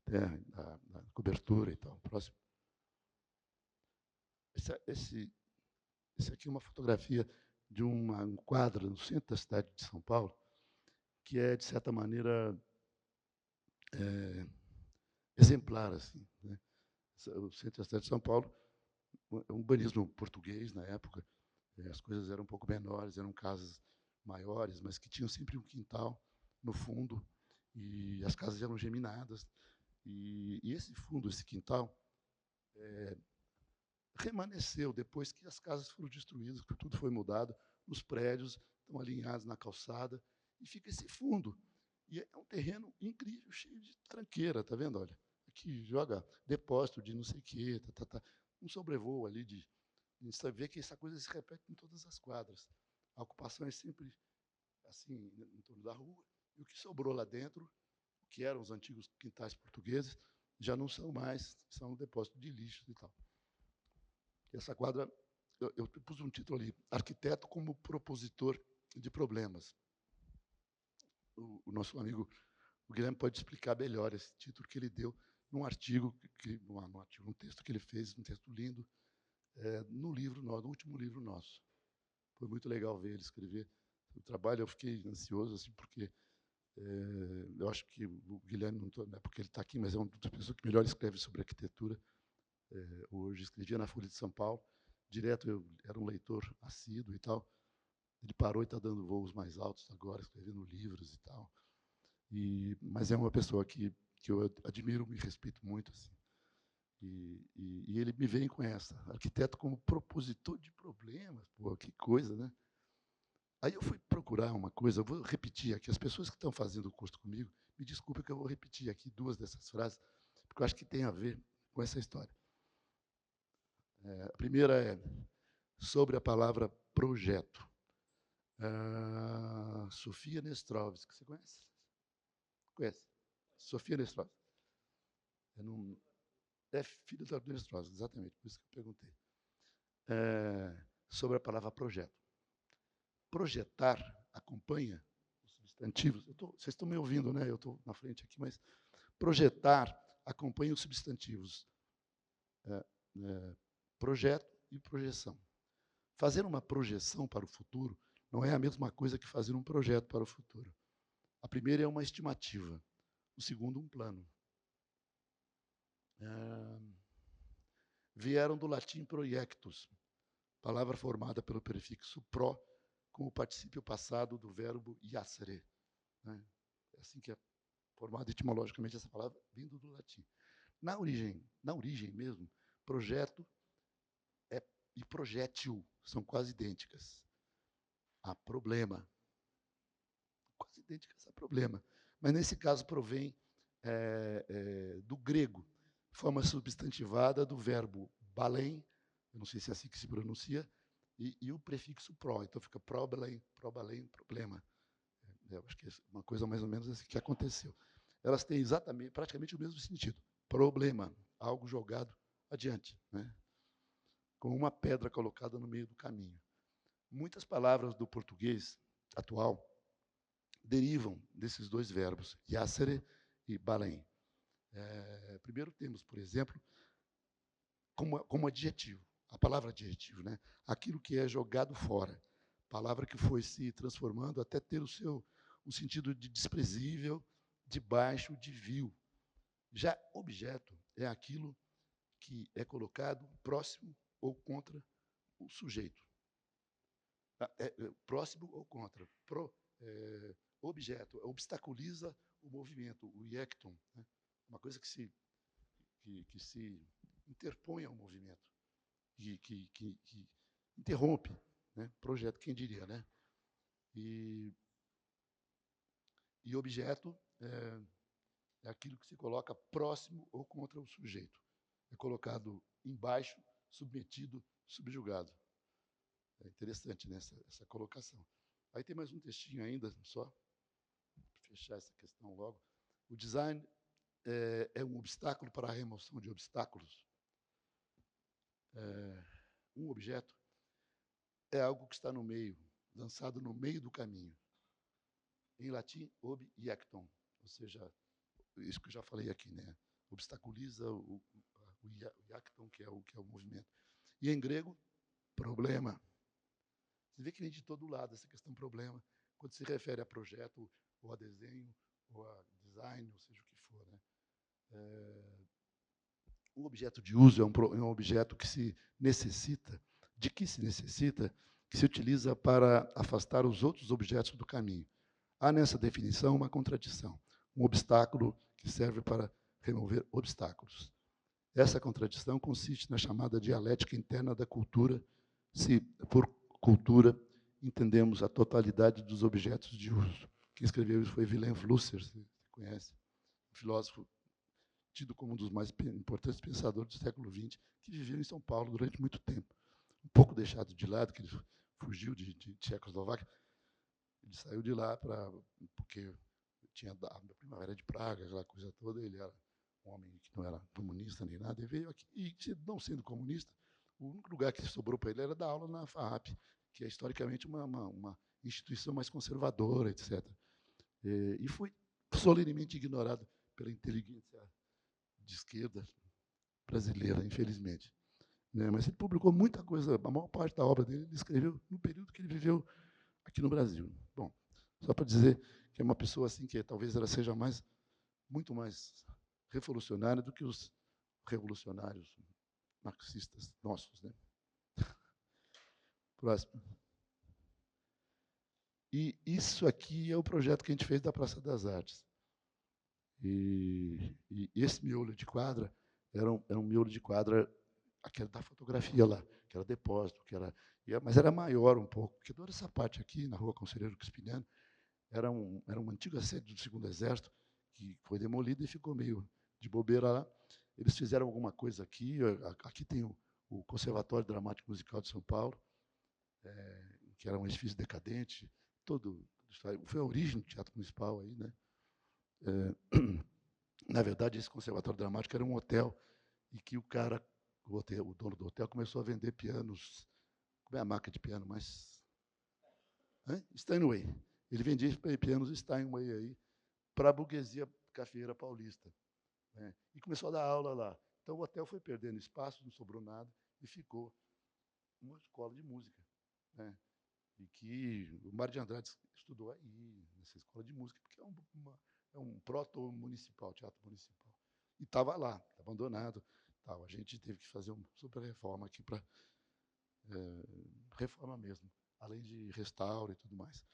terra, da cobertura e tal. Próximo. Esse aqui é uma fotografia de um quadro no centro da cidade de São Paulo, que é, de certa maneira, exemplar, assim, né? O centro da cidade de São Paulo, um urbanismo português na época, as coisas eram um pouco menores, eram casas maiores, mas que tinham sempre um quintal no fundo, e as casas eram geminadas, e esse fundo, esse quintal, remanesceu depois que as casas foram destruídas, que tudo foi mudado, os prédios estão alinhados na calçada, e fica esse fundo. E é um terreno incrível, cheio de tranqueira, tá vendo? Olha, aqui joga depósito de não sei o quê, um sobrevoo ali de. Você vê que essa coisa se repete em todas as quadras. A ocupação é sempre assim, em torno da rua, e o que sobrou lá dentro, que eram os antigos quintais portugueses, já não são mais, são depósito de lixo e tal. Essa quadra, eu pus um título ali, Arquiteto como Propositor de Problemas. O nosso amigo o Guilherme pode explicar melhor esse título que ele deu num artigo, num texto que ele fez, um texto lindo, no livro nosso, no último livro nosso. Foi muito legal ver ele escrever o trabalho. Eu fiquei ansioso, assim, porque eu acho que o Guilherme, não é porque ele está aqui, mas é uma das pessoas que melhor escreve sobre arquitetura. Hoje escrevia na Folha de São Paulo, direto eu era um leitor assíduo e tal. Ele parou e está dando voos mais altos agora, escrevendo livros e tal. Mas é uma pessoa que eu admiro e respeito muito, assim. E ele me vem com essa, arquiteto como propositor de problemas. Pô, que coisa, né? Aí eu fui procurar uma coisa, eu vou repetir aqui, as pessoas que estão fazendo o curso comigo, me desculpem que eu vou repetir aqui 2 dessas frases, porque eu acho que tem a ver com essa história. A primeira é sobre a palavra projeto. Sofia Nestrovsky, você conhece? Conhece? Sofia Nestrovsky. É filha da Nestrovsky, exatamente, por isso que eu perguntei. Sobre a palavra projeto. Projetar acompanha os substantivos. Vocês estão me ouvindo, né? Eu estou na frente aqui, mas projetar acompanha os substantivos projeto e projeção. Fazer uma projeção para o futuro não é a mesma coisa que fazer um projeto para o futuro. A primeira é uma estimativa, o segundo, um plano. Vieram do latim proiectus, palavra formada pelo prefixo pro, com o particípio passado do verbo iacere. Né? É assim que é formada etimologicamente essa palavra, vindo do latim. Na origem mesmo, projeto e projétil são quase idênticas. Há problema. Quase idênticas a problema. Mas, nesse caso, provém do grego, forma substantivada do verbo balém, eu não sei se é assim que se pronuncia, e o prefixo pro. Então, fica problema. Eu acho que é uma coisa mais ou menos assim que aconteceu. Elas têm exatamente, praticamente o mesmo sentido. Problema, algo jogado adiante, né? Como uma pedra colocada no meio do caminho. Muitas palavras do português atual derivam desses dois verbos, yacere e balém. Primeiro temos, por exemplo, como adjetivo, a palavra adjetivo, né? Aquilo que é jogado fora, palavra que foi se transformando até ter um sentido de desprezível, de baixo, de vil. Já objeto é aquilo que é colocado próximo ou contra o sujeito. Próximo ou contra. Objeto obstaculiza o movimento, o iecton, né? Uma coisa que se interpõe ao movimento, que interrompe, né? Projeto, quem diria, né? E objeto é aquilo que se coloca próximo ou contra o sujeito. É colocado embaixo, submetido, subjugado. É interessante, né, essa colocação. Aí tem mais um textinho ainda, só para fechar essa questão logo. O design é um obstáculo para a remoção de obstáculos. Um objeto é algo que está no meio, lançado no meio do caminho. Em latim, ob iecton, ou seja, isso que eu já falei aqui, né? Obstaculiza o iacton, que é o movimento. E em grego, problema. Você vê que vem de todo lado essa questão problema, quando se refere a projeto, ou a desenho, ou a design, ou seja o que for, né? O objeto de uso é um objeto que se necessita, de que se necessita, que se utiliza para afastar os outros objetos do caminho. Há nessa definição uma contradição, um obstáculo que serve para remover obstáculos. Essa contradição consiste na chamada dialética interna da cultura, se por cultura entendemos a totalidade dos objetos de uso. Quem escreveu isso foi Wilhelm Flusser, você conhece, um filósofo tido como um dos mais importantes pensadores do século XX, que viveu em São Paulo durante muito tempo. Um pouco deixado de lado, que ele fugiu de Tchecoslováquia. Ele saiu de lá porque tinha a Primavera de Praga, aquela coisa toda. Ele era um homem que não era comunista nem nada. Ele veio aqui, e não sendo comunista, o único lugar que sobrou para ele era dar aula na FAAP, que é historicamente uma instituição mais conservadora, etc. E foi solenemente ignorado pela inteligência de esquerda brasileira, infelizmente. Mas ele publicou muita coisa, a maior parte da obra dele ele escreveu no período que ele viveu aqui no Brasil. Bom, só para dizer que é uma pessoa assim que talvez ela seja muito mais revolucionária do que os revolucionários marxistas nossos, né? Próximo. E isso aqui é o projeto que a gente fez da Praça das Artes. E esse miolo de quadra era um miolo de quadra, aquele da fotografia lá, que era depósito, mas era maior um pouco, porque toda essa parte aqui, na Rua Conselheiro Crispiniano, era uma antiga sede do Segundo Exército, que foi demolida e ficou meio de bobeira lá. Eles fizeram alguma coisa aqui. Aqui tem o Conservatório Dramático Musical de São Paulo, que era um edifício decadente. Foi a origem do Teatro Municipal aí, né? Na verdade, esse Conservatório Dramático era um hotel, e que o dono do hotel, começou a vender pianos. Como é a marca de piano? Steinway. Ele vendia pianos Steinway aí para a burguesia cafeeira paulista, né? E começou a dar aula lá. Então o hotel foi perdendo espaço, não sobrou nada, e ficou uma escola de música, né? E que o Mário de Andrade estudou aí, nessa escola de música, porque é um proto-municipal, teatro municipal. E estava lá, abandonado. A gente teve que fazer uma super reforma aqui para reforma mesmo, além de restauro e tudo mais.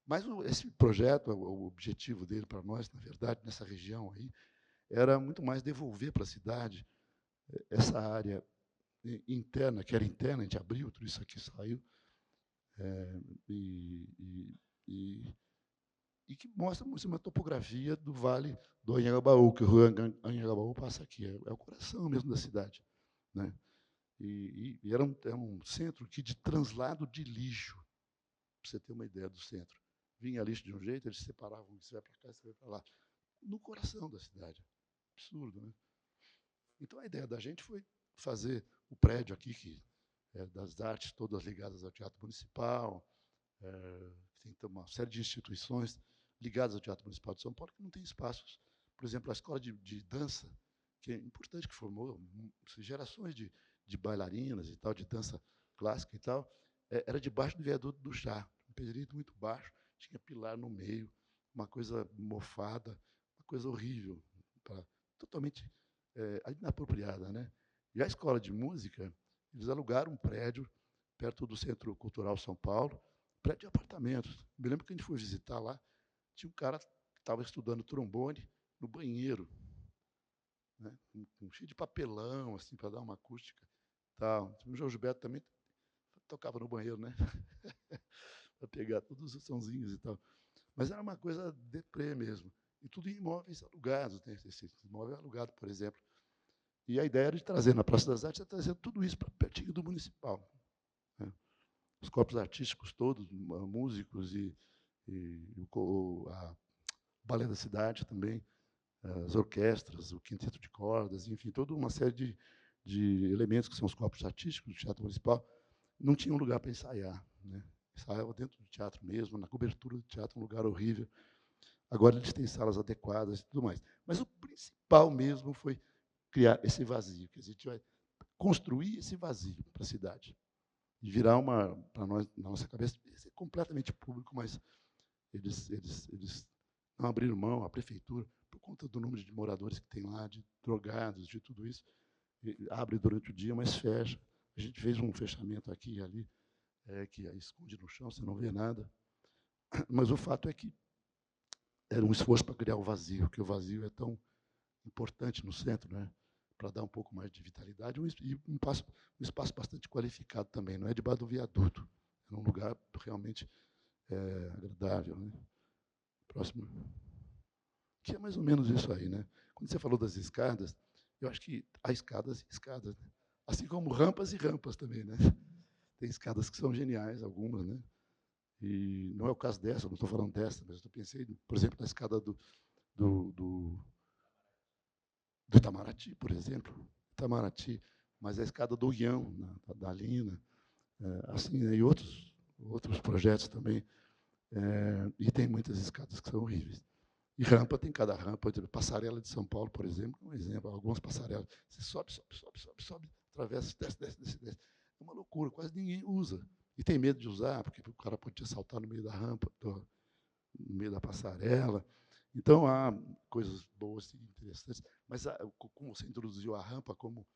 Mas esse projeto, o objetivo dele para nós, na verdade, nessa região aí, era muito mais devolver para a cidade essa área interna, que era interna, a gente abriu, tudo isso aqui saiu, e que mostra uma topografia do Vale do Anhangabaú, que o rio Anhangabaú passa aqui, é o coração mesmo da cidade, né? E era um centro aqui de translado de lixo, para você ter uma ideia do centro, vinha lixo de um jeito, eles separavam, você vai para cá, você vai para lá. No coração da cidade. Absurdo, né? Então, a ideia da gente foi fazer o prédio aqui, que é das artes, todas ligadas ao Teatro Municipal, tem uma série de instituições ligadas ao Teatro Municipal de São Paulo que não tem espaços. Por exemplo, a escola de dança, que é importante, que formou gerações de bailarinas e tal, de dança clássica e tal, era debaixo do viaduto do Chá, um pedreiro muito baixo, tinha pilar no meio, uma coisa mofada, uma coisa horrível, totalmente inapropriada, né? E a escola de música, eles alugaram um prédio perto do Centro Cultural São Paulo, prédio de apartamentos. Me lembro que a gente foi visitar lá, tinha um cara que estava estudando trombone no banheiro, né, cheio de papelão, assim, para dar uma acústica. Tal. O João Gilberto também tocava no banheiro, né? Para pegar todos os sonzinhos e tal. Mas era uma coisa deprê mesmo. E tudo em imóveis alugados, né? Esse imóvel alugado, por exemplo. E a ideia era de trazer na Praça das Artes, trazer tudo isso para pertinho do municipal. Né? Os corpos artísticos todos, músicos e a Balé da Cidade também, as orquestras, o quinteto de cordas, enfim, toda uma série de elementos que são os corpos artísticos do Teatro Municipal, não tinham lugar para ensaiar. Né? Ensaiavam dentro do teatro mesmo, na cobertura do teatro, um lugar horrível. Agora eles têm salas adequadas e tudo mais. Mas o principal mesmo foi criar esse vazio, que a gente vai construir esse vazio para a cidade. E virar para nós, na nossa cabeça, ser completamente público, mas eles não abriram mão, a prefeitura, por conta do número de moradores que tem lá, de drogados, de tudo isso, abre durante o dia, mas fecha. A gente fez um fechamento aqui e ali, que esconde no chão, você não vê nada. Mas o fato é que era um esforço para criar o vazio, porque o vazio é tão importante no centro, né? Para dar um pouco mais de vitalidade, e um espaço bastante qualificado também, não é debaixo do viaduto, é um lugar realmente agradável. Né? Próximo. Que é mais ou menos isso aí. Né? Quando você falou das escadas, eu acho que há escadas e escadas, né? Assim como rampas e rampas também. Né? Tem escadas que são geniais, algumas, né? E não é o caso dessa, não estou falando dessa, mas eu pensei, por exemplo, na escada do Itamaraty, por exemplo. Itamaraty, mas a escada do Guião, da Lina, assim, né? E outros projetos também. E tem muitas escadas que são horríveis. E rampa, tem cada rampa. Passarela de São Paulo, por exemplo, um exemplo, algumas passarelas. Você sobe, atravessa, desce. É uma loucura, quase ninguém usa. E tem medo de usar, porque o cara pode te assaltar no meio da rampa, no meio da passarela. Então, há coisas boas e interessantes. Mas, como você introduziu a rampa, como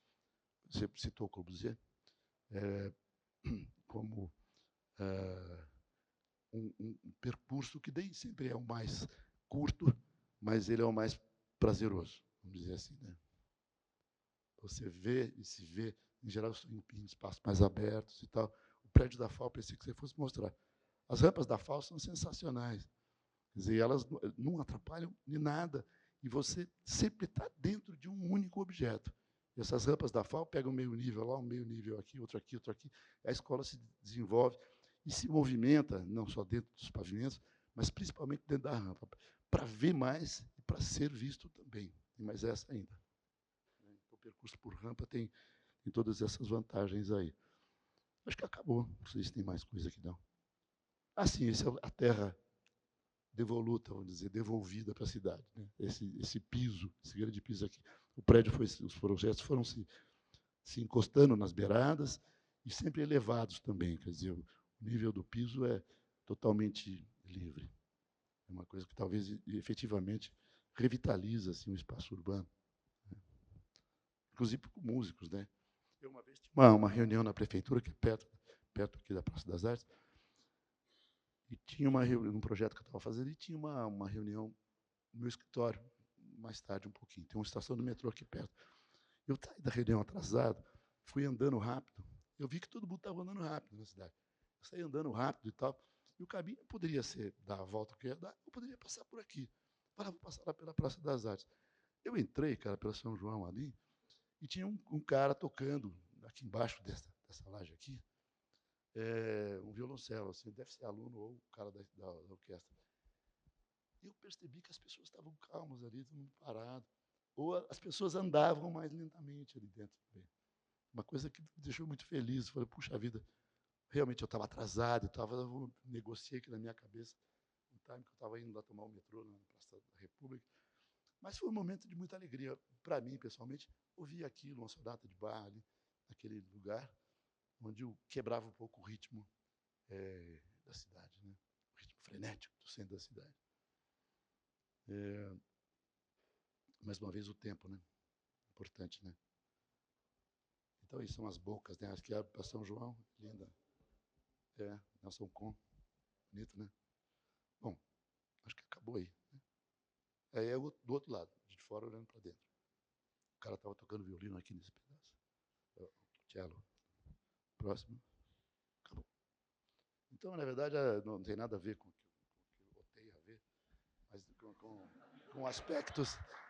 você citou o Corbusier, como um percurso que nem sempre é o mais curto, mas ele é o mais prazeroso, vamos dizer assim. Né? Você vê e se vê, em geral, em espaços mais abertos e tal. O prédio da FAO, pensei que você fosse mostrar. As rampas da FAO são sensacionais. Quer dizer, elas não atrapalham em nada, e você sempre está dentro de um único objeto. E essas rampas da FAO pegam meio nível lá, um meio nível aqui, outro aqui, outro aqui. A escola se desenvolve e se movimenta, não só dentro dos pavimentos, mas principalmente dentro da rampa, para ver mais e para ser visto também. Tem mais essa ainda. O percurso por rampa tem todas essas vantagens aí. Acho que acabou. Não sei se tem mais coisa aqui, não. Ah, sim, essa é a terra devoluta, vamos dizer, devolvida para a cidade. Né? Esse piso, esse grande piso aqui. O prédio os projetos foram se encostando nas beiradas e sempre elevados também. Quer dizer, o nível do piso é totalmente livre. É uma coisa que talvez efetivamente revitaliza assim, o espaço urbano. Né? Inclusive com músicos. Né? Eu uma vez tive uma reunião na prefeitura, que é perto aqui da Praça das Artes, e tinha um projeto que eu estava fazendo, e tinha uma reunião no meu escritório, mais tarde um pouquinho. Tem uma estação do metrô aqui perto. Eu saí da reunião atrasado, fui andando rápido. Eu vi que todo mundo estava andando rápido na cidade. Eu saí andando rápido e tal. E o caminho poderia ser dar a volta que eu ia dar, eu poderia passar por aqui. Vou passar lá pela Praça das Artes. Eu entrei, cara, pela São João ali, e tinha um cara tocando aqui embaixo dessa laje aqui, um violoncelo, assim, deve ser aluno ou o cara da orquestra. E eu percebi que as pessoas estavam calmas ali, todo mundo parado. Ou as pessoas andavam mais lentamente ali dentro também. Uma coisa que me deixou muito feliz. Falei, puxa vida, realmente eu estava atrasado, eu negociei aqui na minha cabeça um time que eu estava indo lá tomar o metrô na Praça da República. Mas foi um momento de muita alegria para mim, pessoalmente, ouvir aquilo, uma sonata de Bach ali, naquele lugar, onde eu quebrava um pouco o ritmo da cidade, né? O ritmo frenético do centro da cidade. Mais uma vez o tempo, né? Importante, né? Então, isso são as bocas, né? Acho que a São João, linda. Nelson Con, bonito, né? Bom, acho que acabou aí. Né? Aí é do outro lado, de fora olhando para dentro. O cara estava tocando violino aqui nesse pedaço. Cello. Próximo. Acabou. Então, na verdade, não tem nada a ver com o que eu botei a ver, mas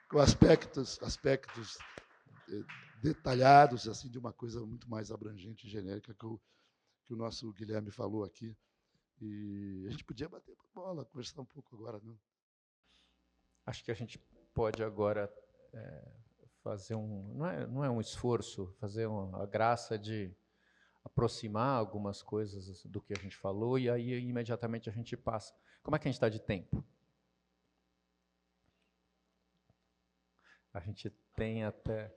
com aspectos detalhados, assim, de uma coisa muito mais abrangente e genérica que o nosso Guilherme falou aqui. E a gente podia bater bola, conversar um pouco agora, não? Acho que a gente pode agora fazer não é um esforço, fazer a graça de aproximar algumas coisas do que a gente falou e aí imediatamente a gente passa. Como é que a gente está de tempo? A gente tem até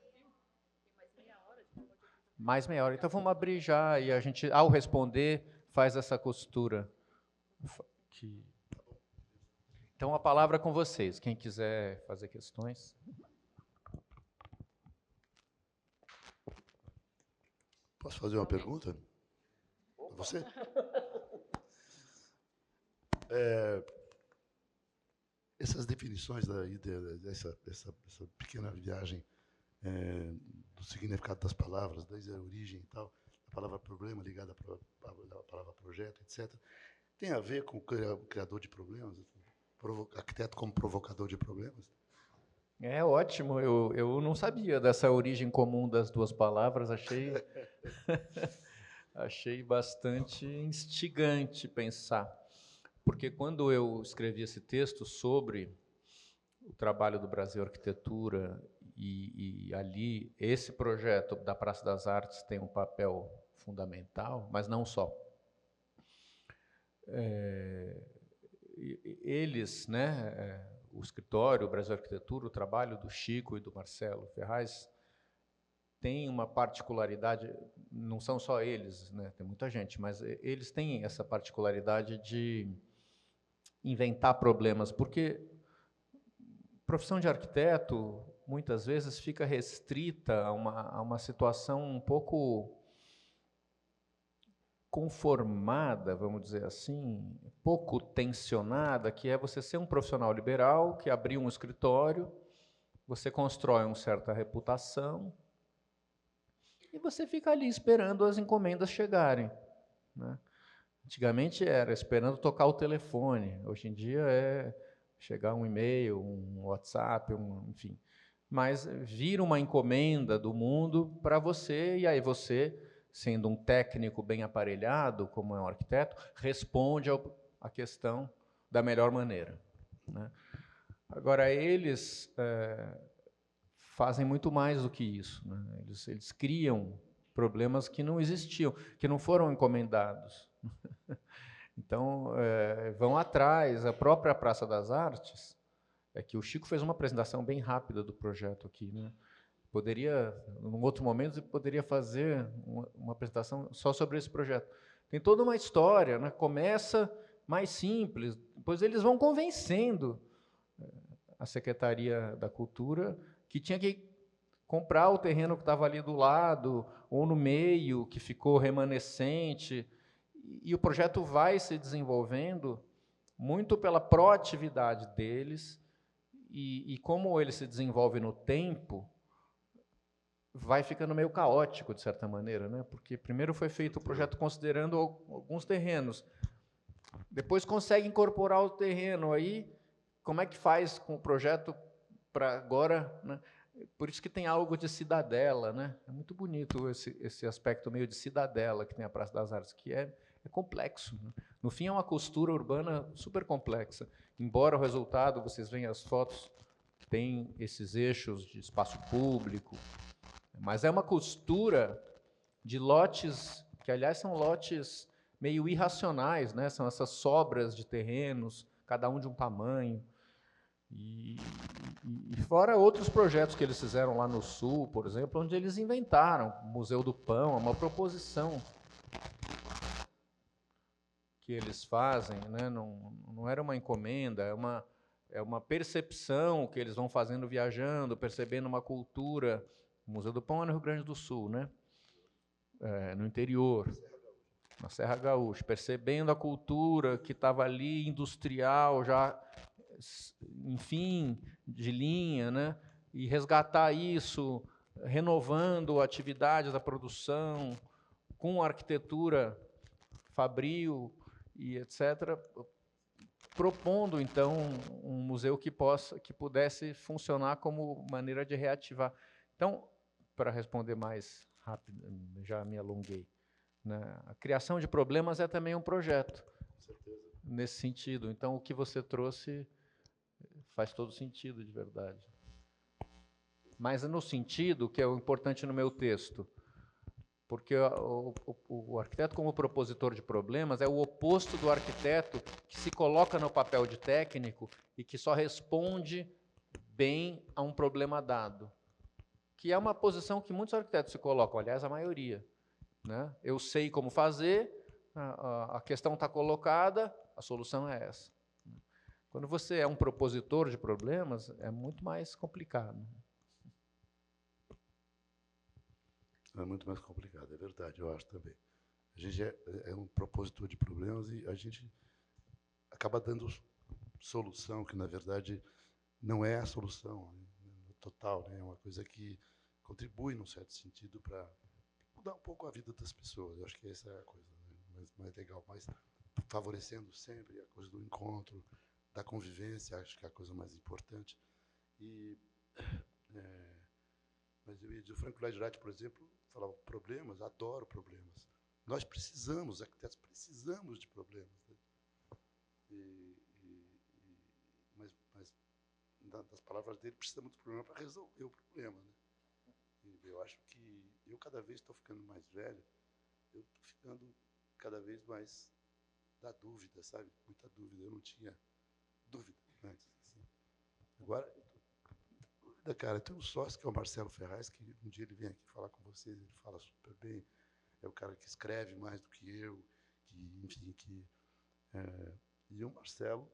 mais meia hora. Então vamos abrir já e a gente, ao responder, faz essa costura. Então a palavra é com vocês. Quem quiser fazer questões. Posso fazer uma pergunta? A você? Essas definições dessa pequena viagem do significado das palavras, desde a origem e tal, a palavra problema ligada à palavra projeto, etc., tem a ver com o criador de problemas, arquiteto como provocador de problemas? É ótimo, eu não sabia dessa origem comum das duas palavras, achei bastante instigante pensar. Porque quando eu escrevi esse texto sobre o trabalho do Brasil Arquitetura e ali esse projeto da Praça das Artes tem um papel fundamental, mas não só. Eles, né, o escritório, o Brasil Arquitetura, o trabalho do Chico e do Marcelo Ferraz tem uma particularidade, não são só eles, né, tem muita gente, mas eles têm essa particularidade de inventar problemas, porque a profissão de arquiteto, muitas vezes, fica restrita a uma situação um pouco conformada, vamos dizer assim, pouco tensionada, que é você ser um profissional liberal, que abriu um escritório, você constrói uma certa reputação, e você fica ali esperando as encomendas chegarem, né? Antigamente era esperando tocar o telefone, hoje em dia é chegar um e-mail, um WhatsApp, enfim. Mas vira uma encomenda do mundo para você, e aí você, sendo um técnico bem aparelhado, como é um arquiteto, responde à questão da melhor maneira, né? Agora, eles fazem muito mais do que isso, né? Eles criam problemas que não existiam, que não foram encomendados. Então, vão atrás. A própria Praça das Artes, que o Chico fez uma apresentação bem rápida do projeto aqui, né? Poderia, num outro momento, poderia fazer uma apresentação só sobre esse projeto. Tem toda uma história, né? Começa mais simples, depois eles vão convencendo a Secretaria da Cultura que tinha que comprar o terreno que estava ali do lado, ou no meio, que ficou remanescente, e o projeto vai se desenvolvendo muito pela proatividade deles, e como ele se desenvolve no tempo, vai ficando meio caótico, de certa maneira, né? Porque primeiro foi feito o projeto considerando alguns terrenos, depois consegue incorporar o terreno, aí como é que faz com o projeto para agora, né? Por isso que tem algo de cidadela, né? É muito bonito esse aspecto meio de cidadela que tem a Praça das Artes, que é complexo, né? No fim, é uma costura urbana super complexa. Embora o resultado, vocês veem as fotos, tem esses eixos de espaço público, mas é uma costura de lotes, que aliás são lotes meio irracionais, né? São essas sobras de terrenos, cada um de um tamanho. E fora outros projetos que eles fizeram lá no Sul, por exemplo, onde eles inventaram o Museu do Pão, uma proposição que eles fazem, né? Não era uma encomenda, é uma percepção que eles vão fazendo viajando, percebendo uma cultura. O Museu do Pão é no Rio Grande do Sul, né? No interior, na Serra Gaúcha, percebendo a cultura que estava ali, industrial, já, enfim, de linha, né? E resgatar isso, renovando atividades da produção, com arquitetura fabril e etc., propondo, então, um museu que pudesse funcionar como maneira de reativar. Então, para responder mais rápido, já me alonguei, né? A criação de problemas é também um projeto, nesse sentido. Então, o que você trouxe faz todo sentido, de verdade. Mas no sentido, que é o importante no meu texto, porque o arquiteto, como propositor de problemas, é o oposto do arquiteto que se coloca no papel de técnico e que só responde bem a um problema dado, que é uma posição que muitos arquitetos se colocam, aliás, a maioria, né? Eu sei como fazer, a questão está colocada, a solução é essa. Quando você é um propositor de problemas, é muito mais complicado. É muito mais complicado, é verdade, eu acho também. A gente é um propositor de problemas e a gente acaba dando solução, que, na verdade, não é a solução total, né? É uma coisa que contribui, num certo sentido, para mudar um pouco a vida das pessoas. Eu acho que essa é a coisa, né, mais legal, mas favorecendo sempre a coisa do encontro, da convivência, acho que é a coisa mais importante. Mas eu ia dizer, o Frank Lloyd Wright, por exemplo, falava problemas, adoro problemas. Nós precisamos, arquitetos, precisamos de problemas. Né? Mas, das palavras dele, precisamos de problema para resolver o problema. Né? E eu acho que eu, cada vez estou ficando mais velho, eu estou ficando cada vez mais da dúvida, sabe? Muita dúvida. Eu não tinha dúvida antes. Assim. Agora, cara, tem um sócio que é o Marcelo Ferraz, que um dia ele vem aqui falar com vocês, ele fala super bem, é o cara que escreve mais do que eu, e o Marcelo,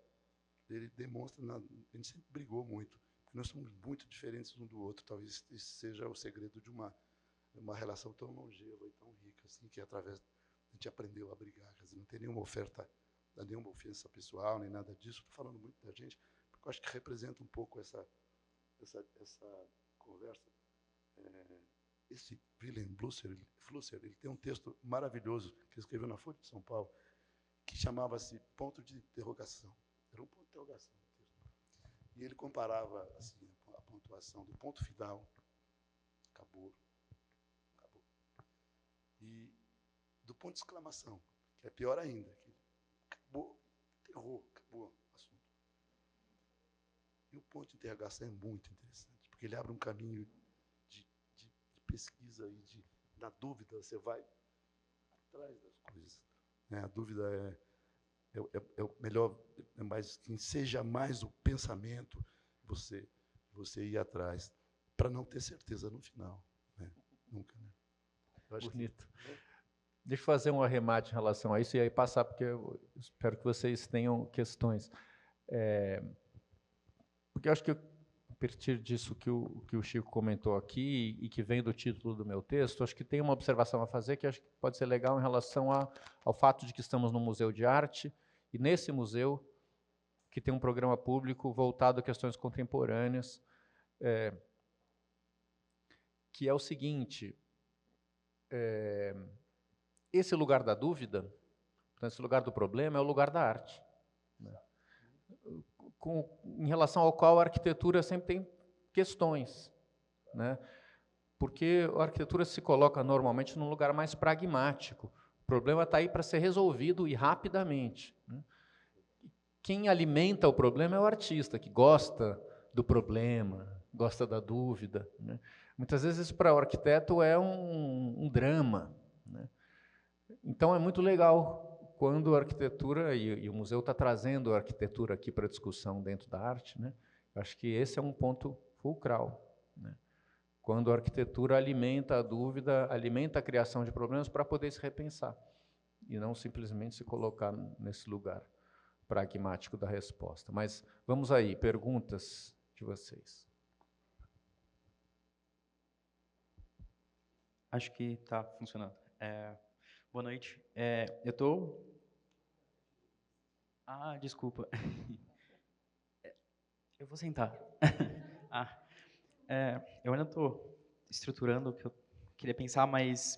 ele demonstra, a gente sempre brigou muito, porque nós somos muito diferentes um do outro, talvez isso seja o segredo de uma relação tão longeva e tão rica, assim, que através a gente aprendeu a brigar, quer dizer, não tem nenhuma ofensa pessoal, nem nada disso, estou falando muito da gente, porque eu acho que representa um pouco essa conversa. Esse Willem Flusser, ele tem um texto maravilhoso que ele escreveu na Folha de São Paulo, que chamava-se Ponto de Interrogação. Era um ponto de interrogação. E ele comparava assim, a pontuação do ponto final, acabou, e do ponto de exclamação, que é pior ainda, que acabou, enterrou, acabou o assunto. E o ponto de interrogação é muito interessante, porque ele abre um caminho de pesquisa e na dúvida você vai atrás das coisas. Né? A dúvida é o melhor, mas quem seja mais o pensamento, você ir atrás, para não ter certeza no final. Né? Nunca. Né? Bonito. Deixa eu fazer um arremate em relação a isso e aí passar, porque eu espero que vocês tenham questões. Porque eu acho que, a partir disso que o Chico comentou aqui e que vem do título do meu texto, acho que tem uma observação a fazer que acho que pode ser legal em relação ao fato de que estamos num museu de arte e nesse museu que tem um programa público voltado a questões contemporâneas, que é o seguinte, esse lugar da dúvida, esse lugar do problema é o lugar da arte, né? Em relação ao qual a arquitetura sempre tem questões. né? Porque a arquitetura se coloca normalmente num lugar mais pragmático. O problema está aí para ser resolvido e rapidamente, né? Quem alimenta o problema é o artista, que gosta do problema, gosta da dúvida, né? Muitas vezes, para o arquiteto, é um drama, né? Então, é muito legal quando a arquitetura, e o museu está trazendo a arquitetura aqui para a discussão dentro da arte, né? Eu acho que esse é um ponto fulcral, né? Quando a arquitetura alimenta a dúvida, alimenta a criação de problemas para poder se repensar, e não simplesmente se colocar nesse lugar pragmático da resposta. Mas vamos aí, perguntas de vocês. Acho que está funcionando. Boa noite. Eu estou... Desculpa. Eu vou sentar. Eu ainda estou estruturando o que eu queria pensar, mas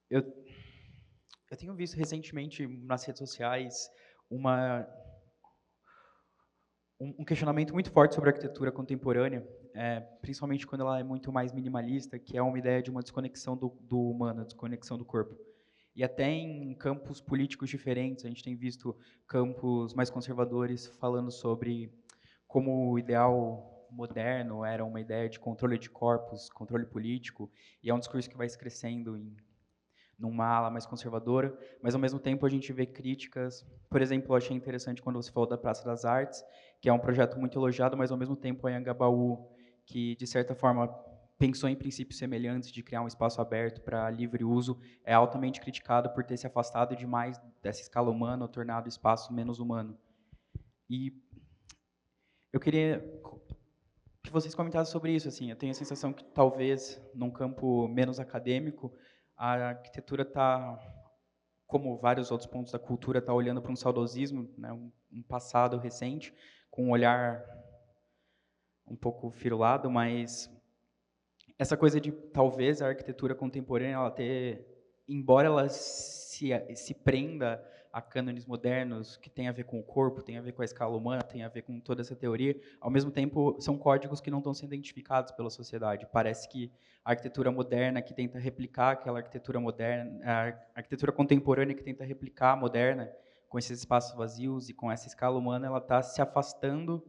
eu tenho visto recentemente nas redes sociais um questionamento muito forte sobre a arquitetura contemporânea, principalmente quando ela é muito mais minimalista, que é uma ideia de uma desconexão do humano, desconexão do corpo. E até em campos políticos diferentes, a gente tem visto campos mais conservadores falando sobre como o ideal moderno era uma ideia de controle de corpos, controle político, e é um discurso que vai se crescendo numa ala mais conservadora, mas ao mesmo tempo a gente vê críticas. Por exemplo, eu achei interessante quando você falou da Praça das Artes, que é um projeto muito elogiado, mas ao mesmo tempo a Anhangabaú, que de certa forma pensou em princípios semelhantes de criar um espaço aberto para livre uso, é altamente criticado por ter se afastado demais dessa escala humana, ou tornado o espaço menos humano. E eu queria que vocês comentassem sobre isso. Assim, eu tenho a sensação que talvez num campo menos acadêmico a arquitetura está, como vários outros pontos da cultura, está olhando para um saudosismo, né, um passado recente, com um olhar um pouco firulado, mas essa coisa de talvez a arquitetura contemporânea, embora ela se prenda a cânones modernos, que tem a ver com o corpo, tem a ver com a escala humana, tem a ver com toda essa teoria, ao mesmo tempo são códigos que não estão sendo identificados pela sociedade. Parece que a arquitetura moderna que tenta replicar aquela arquitetura moderna, a arquitetura contemporânea que tenta replicar a moderna, com esses espaços vazios e com essa escala humana, ela está se afastando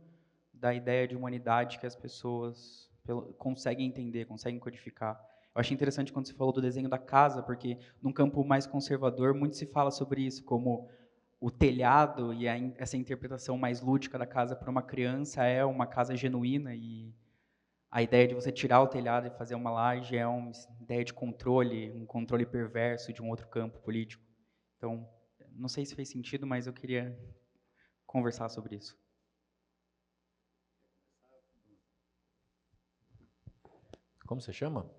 da ideia de humanidade que as pessoas conseguem entender, conseguem codificar. Eu achei interessante quando você falou do desenho da casa, porque num campo mais conservador, muito se fala sobre isso, como o telhado e essa interpretação mais lúdica da casa para uma criança é uma casa genuína, e a ideia de você tirar o telhado e fazer uma laje é uma ideia de controle, um controle perverso de um outro campo político. Então, não sei se fez sentido, mas eu queria conversar sobre isso. Como você chama?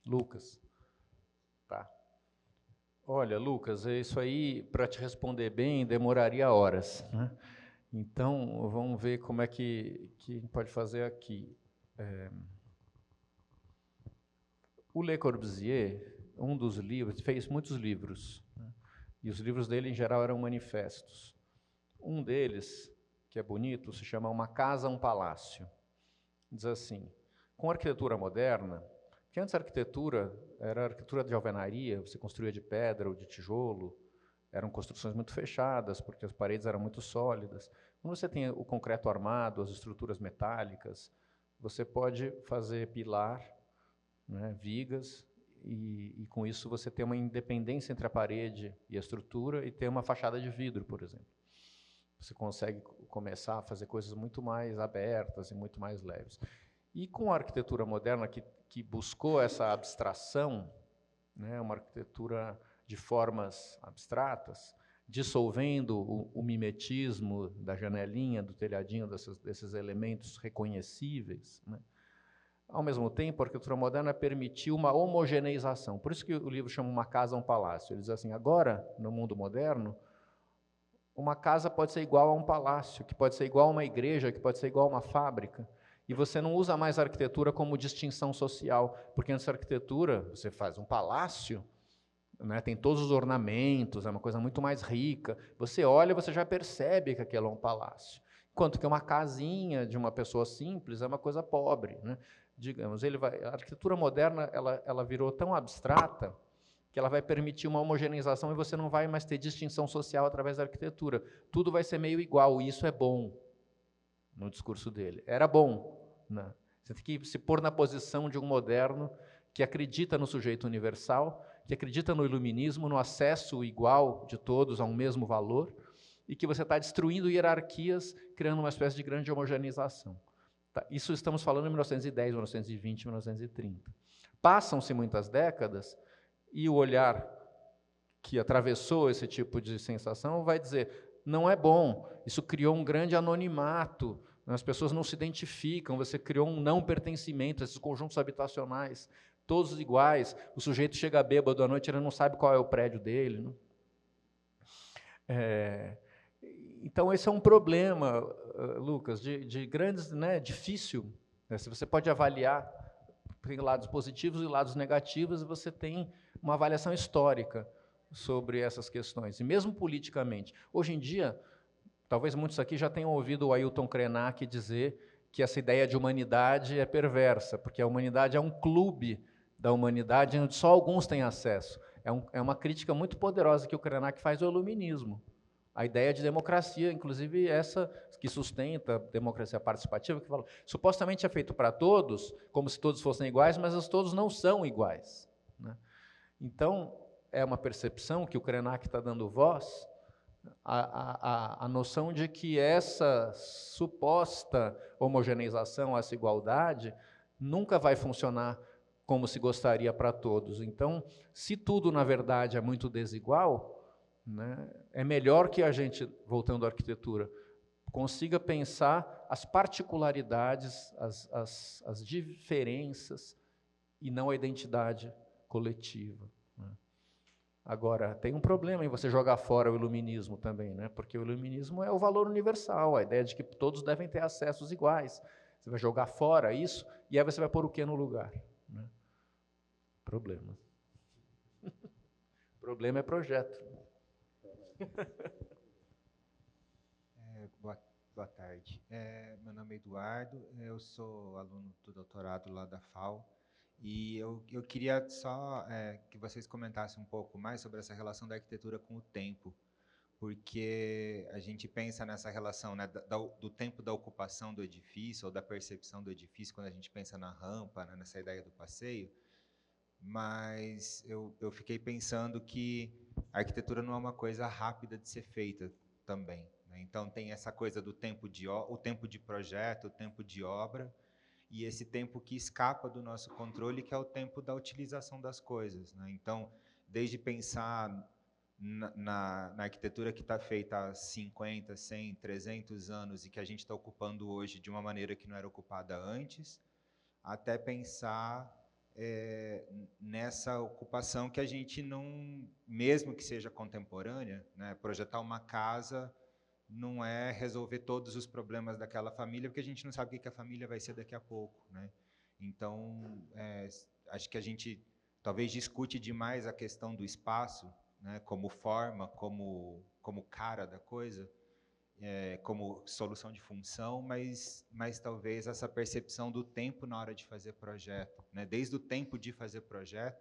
Lucas. Tá. Olha, Lucas, isso aí, para te responder bem, demoraria horas, né? Então, vamos ver como é que a gente pode fazer aqui. O Le Corbusier, um dos livros, fez muitos livros, né? E os livros dele, em geral, eram manifestos. Um deles, que é bonito, se chama Uma Casa, um Palácio. Diz assim: com a arquitetura moderna, que antes a arquitetura era arquitetura de alvenaria, você construía de pedra ou de tijolo, eram construções muito fechadas, porque as paredes eram muito sólidas. Quando você tem o concreto armado, as estruturas metálicas, você pode fazer pilar, né, vigas, e com isso você tem uma independência entre a parede e a estrutura, e tem uma fachada de vidro, por exemplo. Você consegue começar a fazer coisas muito mais abertas e muito mais leves. E com a arquitetura moderna, que buscou essa abstração, né, uma arquitetura de formas abstratas, dissolvendo o mimetismo da janelinha, do telhadinho, desses elementos reconhecíveis, né? Ao mesmo tempo, a arquitetura moderna permitiu uma homogeneização. Por isso que o livro chama Uma Casa, um Palácio. Ele diz assim: agora, no mundo moderno, uma casa pode ser igual a um palácio, que pode ser igual a uma igreja, que pode ser igual a uma fábrica. E você não usa mais a arquitetura como distinção social, porque antes da arquitetura, você faz um palácio, né, tem todos os ornamentos, é uma coisa muito mais rica. Você olha e você já percebe que aquilo é um palácio. Enquanto que uma casinha de uma pessoa simples é uma coisa pobre, né? Digamos, a arquitetura moderna ela virou tão abstrata que ela vai permitir uma homogeneização e você não vai mais ter distinção social através da arquitetura. Tudo vai ser meio igual, e isso é bom, no discurso dele. Era bom, né? Você tem que se pôr na posição de um moderno que acredita no sujeito universal, que acredita no iluminismo, no acesso igual de todos a um mesmo valor, e que você está destruindo hierarquias, criando uma espécie de grande homogeneização. Tá? Isso estamos falando em 1910, 1920, 1930. Passam-se muitas décadas, e o olhar que atravessou esse tipo de sensação vai dizer, não é bom, isso criou um grande anonimato, as pessoas não se identificam, você criou um não pertencimento, esses conjuntos habitacionais, todos iguais, o sujeito chega bêbado à noite, ele não sabe qual é o prédio dele. Né? Então, esse é um problema, Lucas, de grandes, né, difícil, né, se você pode avaliar, tem lados positivos e lados negativos, e você tem uma avaliação histórica sobre essas questões, e mesmo politicamente. Hoje em dia, talvez muitos aqui já tenham ouvido o Ailton Krenak dizer que essa ideia de humanidade é perversa, porque a humanidade é um clube da humanidade onde só alguns têm acesso. É uma crítica muito poderosa que o Krenak faz ao iluminismo. A ideia de democracia, inclusive essa que sustenta a democracia participativa, que fala, supostamente é feito para todos, como se todos fossem iguais, mas todos não são iguais. Né? Então, é uma percepção que o Krenak está dando voz, a noção de que essa suposta homogeneização, essa igualdade, nunca vai funcionar como se gostaria para todos. Então, se tudo, na verdade, é muito desigual, né, é melhor que a gente, voltando à arquitetura, consiga pensar as particularidades, as diferenças, e não a identidade coletiva. Né. Agora, tem um problema em você jogar fora o iluminismo também, né, porque o iluminismo é o valor universal, a ideia de que todos devem ter acessos iguais. Você vai jogar fora isso, e aí você vai pôr o quê no lugar? Né? Problema. Problema é projeto. Boa tarde. Meu nome é Eduardo, eu sou aluno do doutorado lá da FAO, e eu queria só que vocês comentassem um pouco mais sobre essa relação da arquitetura com o tempo, porque a gente pensa nessa relação, né, do tempo da ocupação do edifício, ou da percepção do edifício, quando a gente pensa na rampa, né, nessa ideia do passeio, mas eu fiquei pensando que a arquitetura não é uma coisa rápida de ser feita também, né? Então, tem essa coisa do o tempo de projeto, o tempo de obra, e esse tempo que escapa do nosso controle, que é o tempo da utilização das coisas, né? Então, desde pensar na arquitetura que está feita há 50, 100, 300 anos e que a gente está ocupando hoje de uma maneira que não era ocupada antes, até pensar nessa ocupação que a gente não, mesmo que seja contemporânea, né, projetar uma casa não é resolver todos os problemas daquela família, porque a gente não sabe o que a família vai ser daqui a pouco, né? Então, acho que a gente talvez discute demais a questão do espaço, né, como forma, como cara da coisa, como solução de função, mas talvez essa percepção do tempo na hora de fazer projeto, né? Desde o tempo de fazer projeto,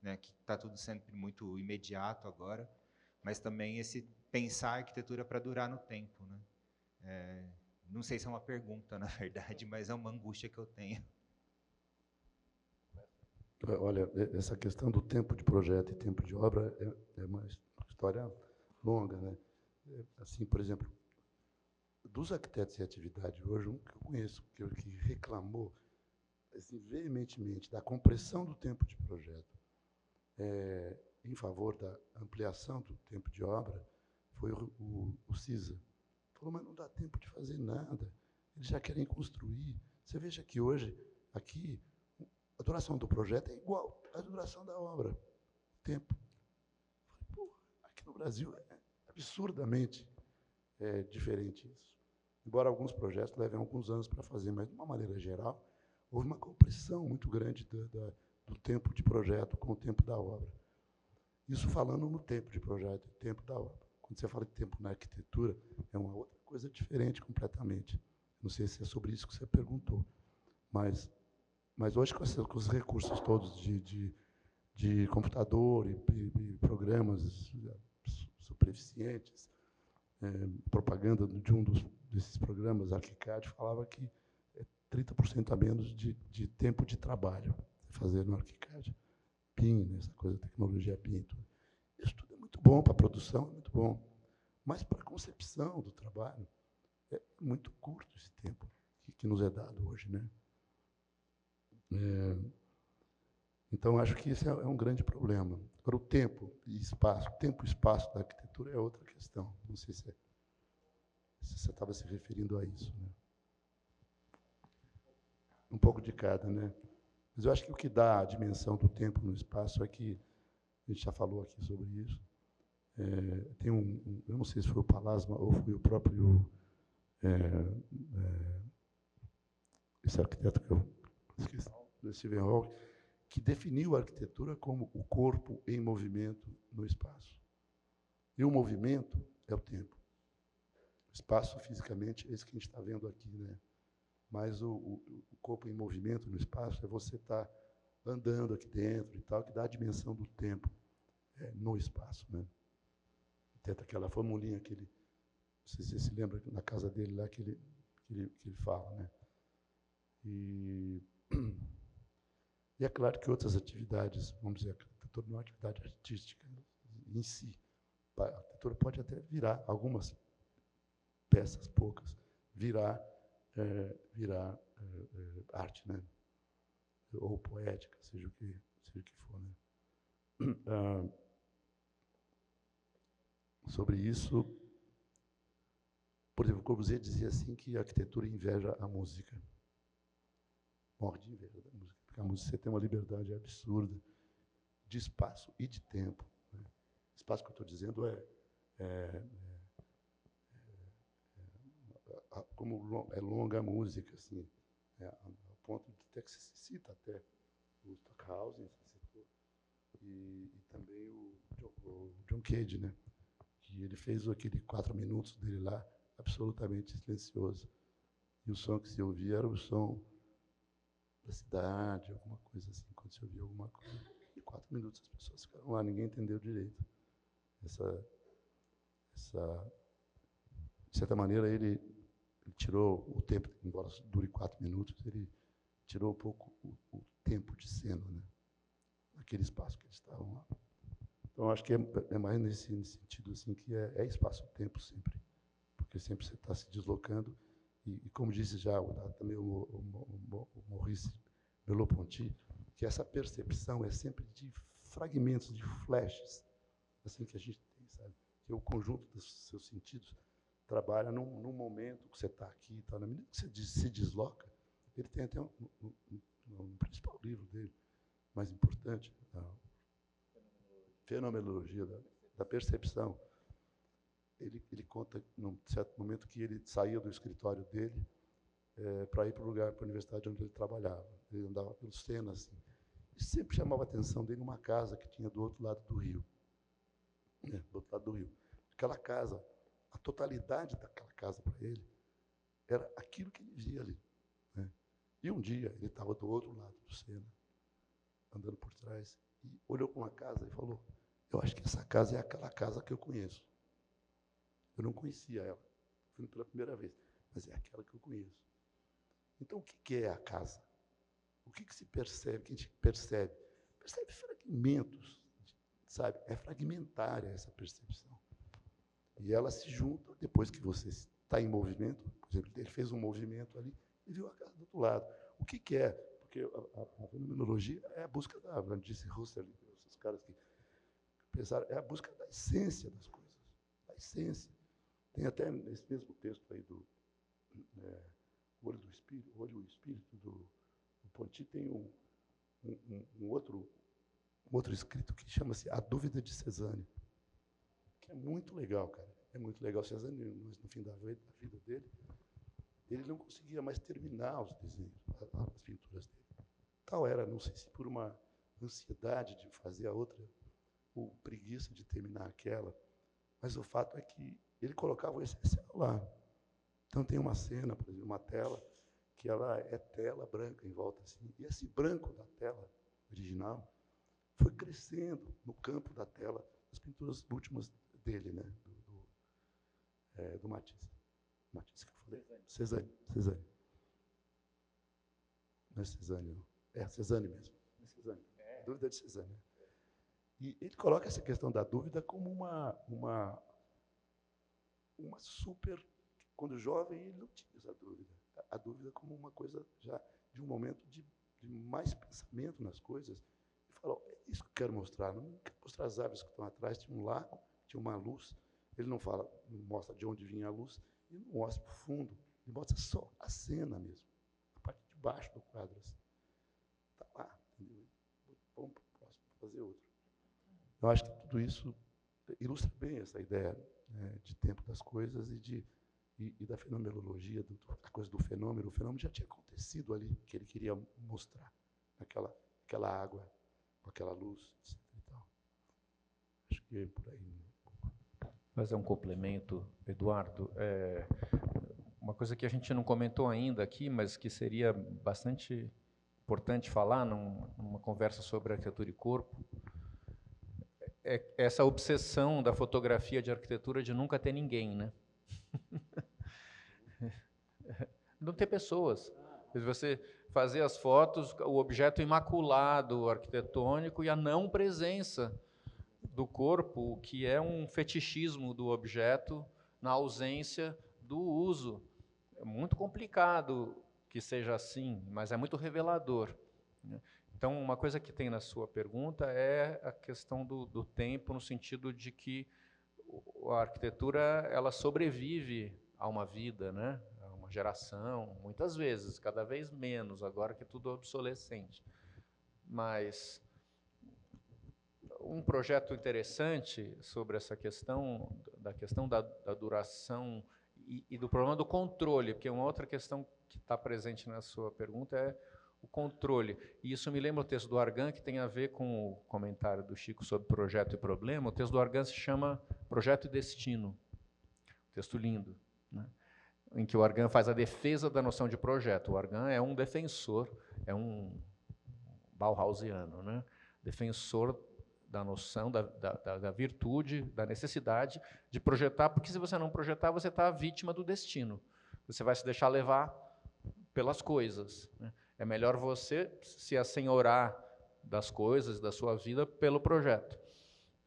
né, que está tudo sempre muito imediato agora, mas também esse pensar a arquitetura para durar no tempo. Né? Não sei se é uma pergunta, na verdade, mas é uma angústia que eu tenho. Olha, essa questão do tempo de projeto e tempo de obra é uma história longa. Né? Assim, por exemplo, dos arquitetos em atividade hoje, um que eu conheço, que reclamou assim, veementemente da compressão do tempo de projeto em favor da ampliação do tempo de obra, foi o CISA. Falou, mas não dá tempo de fazer nada, eles já querem construir. Você veja que hoje, aqui, a duração do projeto é igual à duração da obra. Tempo. Falei, aqui no Brasil é absurdamente diferente isso. Embora alguns projetos levem alguns anos para fazer, mas, de uma maneira geral, houve uma compressão muito grande do tempo de projeto com o tempo da obra. Isso falando no tempo de projeto e tempo da obra. quando você fala de tempo na arquitetura, é uma outra coisa diferente completamente. Não sei se é sobre isso que você perguntou, mas hoje, com os recursos todos de computador e programas super eficientes, propaganda de desses programas, ArchiCAD, falava que 30% a menos de tempo de trabalho fazer no ArchiCAD. PIM, né, essa coisa, tecnologia PIM. Tudo. Isso tudo é muito bom para a produção, é muito bom. Mas para a concepção do trabalho, é muito curto esse tempo que nos é dado hoje, né? Então, acho que esse é um grande problema. Agora, o tempo e espaço da arquitetura é outra questão. Não sei se você estava se referindo a isso, né? Um pouco de cada, né? Mas eu acho que o que dá a dimensão do tempo no espaço é que, a gente já falou aqui sobre isso, tem eu não sei se foi o Palasma ou foi o próprio esse arquiteto que eu esqueci, Stephen Hawking, que definiu a arquitetura como o corpo em movimento no espaço. E o movimento é o tempo. O espaço, fisicamente, é isso que a gente está vendo aqui, né? Mas o corpo em movimento no espaço é você estar andando aqui dentro e tal, que dá a dimensão do tempo no espaço, né? Tem aquela formulinha que ele, não sei se você se lembra, na casa dele lá, que ele fala, né? E é claro que outras atividades, vamos dizer, a arquitetura não é uma atividade artística em si. A arquitetura pode até virar, algumas peças, poucas, virar arte, né? Ou poética, seja o que for, né? Sobre isso, por exemplo, Corbusier dizia assim que a arquitetura inveja a música. Morre de inveja da música, porque a música você tem uma liberdade absurda de espaço e de tempo, né? Espaço que eu estou dizendo como é longa a música, assim, ao ponto de até que se cita até o Stockhausen, e também o John Cage, né? Que ele fez aquele 4 minutos dele lá, absolutamente silencioso. E o som que se ouvia era o som da cidade, alguma coisa assim, quando se ouvia alguma coisa. E 4 minutos as pessoas ficaram lá, ninguém entendeu direito. De certa maneira, ele tirou o tempo, embora dure 4 minutos, ele tirou um pouco o tempo de cena, né? Naquele espaço que eles estavam lá. Então, acho que é mais nesse sentido assim, que é espaço-tempo sempre, porque sempre você está se deslocando, e como disse já também o Maurice Merleau-Ponty, que essa percepção é sempre de fragmentos, de flashes, assim que a gente tem, sabe? Que o conjunto dos seus sentidos trabalha num momento que você está aqui, tá? Na medida que você se desloca, ele tem até um principal livro dele, mais importante, a Fenomenologia da Percepção. Ele conta, num certo momento, que ele saía do escritório dele para ir para o lugar, para a universidade onde ele trabalhava. Ele andava pelo Sena, assim. E sempre chamava a atenção dele uma casa que tinha do outro lado do rio. Do outro lado do rio. Aquela casa, a totalidade daquela casa para ele era aquilo que ele via ali, né? E um dia ele estava do outro lado do Sena, andando por trás, e olhou para uma casa e falou: eu acho que essa casa é aquela casa que eu conheço. Eu não conhecia ela, fui pela primeira vez, mas é aquela que eu conheço. Então, o que é a casa? O que se percebe, que a gente percebe? Percebe fragmentos, sabe? É fragmentária essa percepção. E ela se junta depois que você está em movimento. Por exemplo, ele fez um movimento ali e viu a casa do outro lado. O que é? Porque a fenomenologia é a busca da, disse Husserl, esses caras que pensaram, é a busca da essência das coisas, da essência. Tem até nesse mesmo texto aí do Olho e Espírito do Ponty, tem um outro escrito que chama-se A Dúvida de Cézanne, que é muito legal, cara. É muito legal. Cézanne, no fim da vida dele, ele não conseguia mais terminar os desenhos, as pinturas dele. Tal era, não sei se por uma ansiedade de fazer a outra, ou preguiça de terminar aquela, Mas o fato é que ele colocava o essencial lá. Então tem uma cena, por exemplo, uma tela, que ela é tela branca em volta assim. E esse branco da tela original foi crescendo no campo da tela, as pinturas últimas dele, né? Do Matisse. Matisse que eu falei? Cézanne. Não é Cézanne, não. É Cézanne mesmo. É Cézanne. Dúvida de Cézanne. E ele coloca essa questão da dúvida como uma super... Quando jovem, ele não tinha essa dúvida. A dúvida como uma coisa já de um momento de mais pensamento nas coisas. Ele falou, é isso que eu quero mostrar. Não quero mostrar as árvores que estão atrás. Tinha um lago, tinha uma luz. Ele não mostra de onde vinha a luz, e não mostra para o fundo. Ele mostra só a cena mesmo. A parte de baixo do quadro. Está lá. Entendeu? Vamos para o próximo, fazer outro. Eu acho que tudo isso ilustra bem essa ideia, né, de tempo das coisas e da fenomenologia, a coisa do fenômeno. O fenômeno já tinha acontecido ali, que ele queria mostrar, aquela água, com aquela luz, etc. E tal. Acho que é por aí. Fazer um complemento, Eduardo. Uma coisa que a gente não comentou ainda aqui, mas que seria bastante importante falar numa conversa sobre arquitetura e corpo, é essa obsessão da fotografia de arquitetura de nunca ter ninguém, né? Não ter pessoas. Você fazer as fotos, o objeto imaculado, arquitetônico, e a não presença do corpo, o que é um fetichismo do objeto na ausência do uso. É muito complicado que seja assim, mas é muito revelador, né? Então, uma coisa que tem na sua pergunta é a questão do tempo, no sentido de que a arquitetura ela sobrevive a uma vida, né? A uma geração, muitas vezes, cada vez menos, agora que é tudo obsolescente. Mas um projeto interessante sobre essa questão, da duração e do problema do controle, porque uma outra questão que está presente na sua pergunta é o controle. E isso me lembra o texto do Argan, que tem a ver com o comentário do Chico sobre projeto e problema. O texto do Argan se chama Projeto e Destino. Texto lindo, né? Em que o Argan faz a defesa da noção de projeto. O Argan é um defensor, é um bauhausiano, né? Defensor da noção, da virtude, da necessidade de projetar, porque se você não projetar, você está vítima do destino. Você vai se deixar levar pelas coisas, né? É melhor você se assenhorar das coisas, da sua vida, pelo projeto,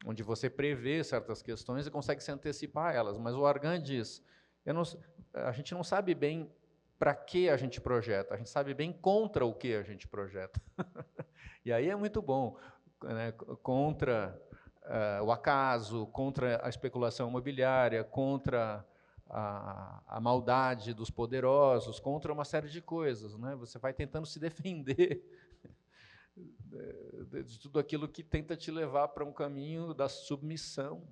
onde você prevê certas questões e consegue se antecipar a elas. Mas o Argan diz, a gente não sabe bem para que a gente projeta, a gente sabe bem contra o que a gente projeta. E aí é muito bom, né? Contra o acaso, contra a especulação imobiliária, contra a maldade dos poderosos, contra uma série de coisas, né? Você vai tentando se defender de tudo aquilo que tenta te levar para um caminho da submissão.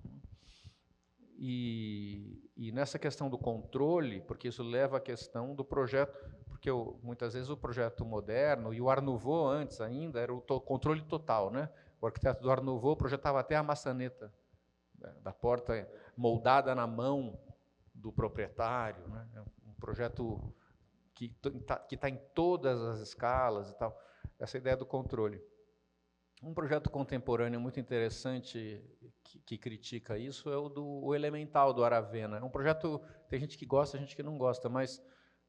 E nessa questão do controle, porque isso leva à questão do projeto, porque muitas vezes o projeto moderno, e o Art Nouveau antes ainda, era o controle total, né? O arquiteto do Art Nouveau projetava até a maçaneta, né, da porta moldada na mão do proprietário, né? É um projeto que está em todas as escalas e tal, essa ideia do controle. Um projeto contemporâneo muito interessante que critica isso é o Elemental, do Aravena. É um projeto, tem gente que gosta, gente que não gosta, mas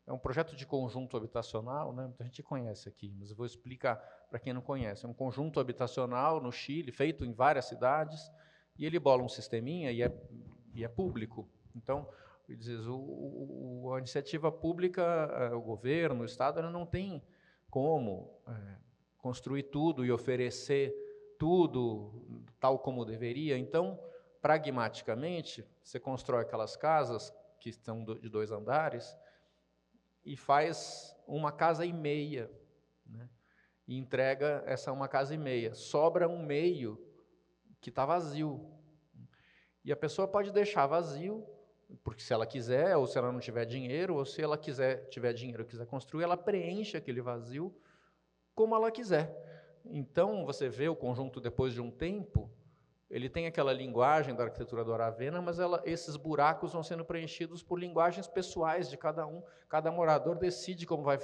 é um projeto de conjunto habitacional, né? Muita gente conhece aqui, mas eu vou explicar para quem não conhece. É um conjunto habitacional no Chile, feito em várias cidades, e ele bola um sisteminha e é público. Então, a iniciativa pública, o governo, o Estado, não tem como construir tudo e oferecer tudo tal como deveria. Então, pragmaticamente, você constrói aquelas casas que estão de 2 andares e faz uma casa e meia, né? E entrega essa uma casa e meia. Sobra um meio que está vazio. E a pessoa pode deixar vazio, porque se ela quiser, ou se ela não tiver dinheiro, ou se ela tiver dinheiro e quiser construir, ela preenche aquele vazio como ela quiser. Então, você vê o conjunto depois de um tempo, Ele tem aquela linguagem da arquitetura do Aravena, mas esses buracos vão sendo preenchidos por linguagens pessoais de cada um. Cada morador decide como vai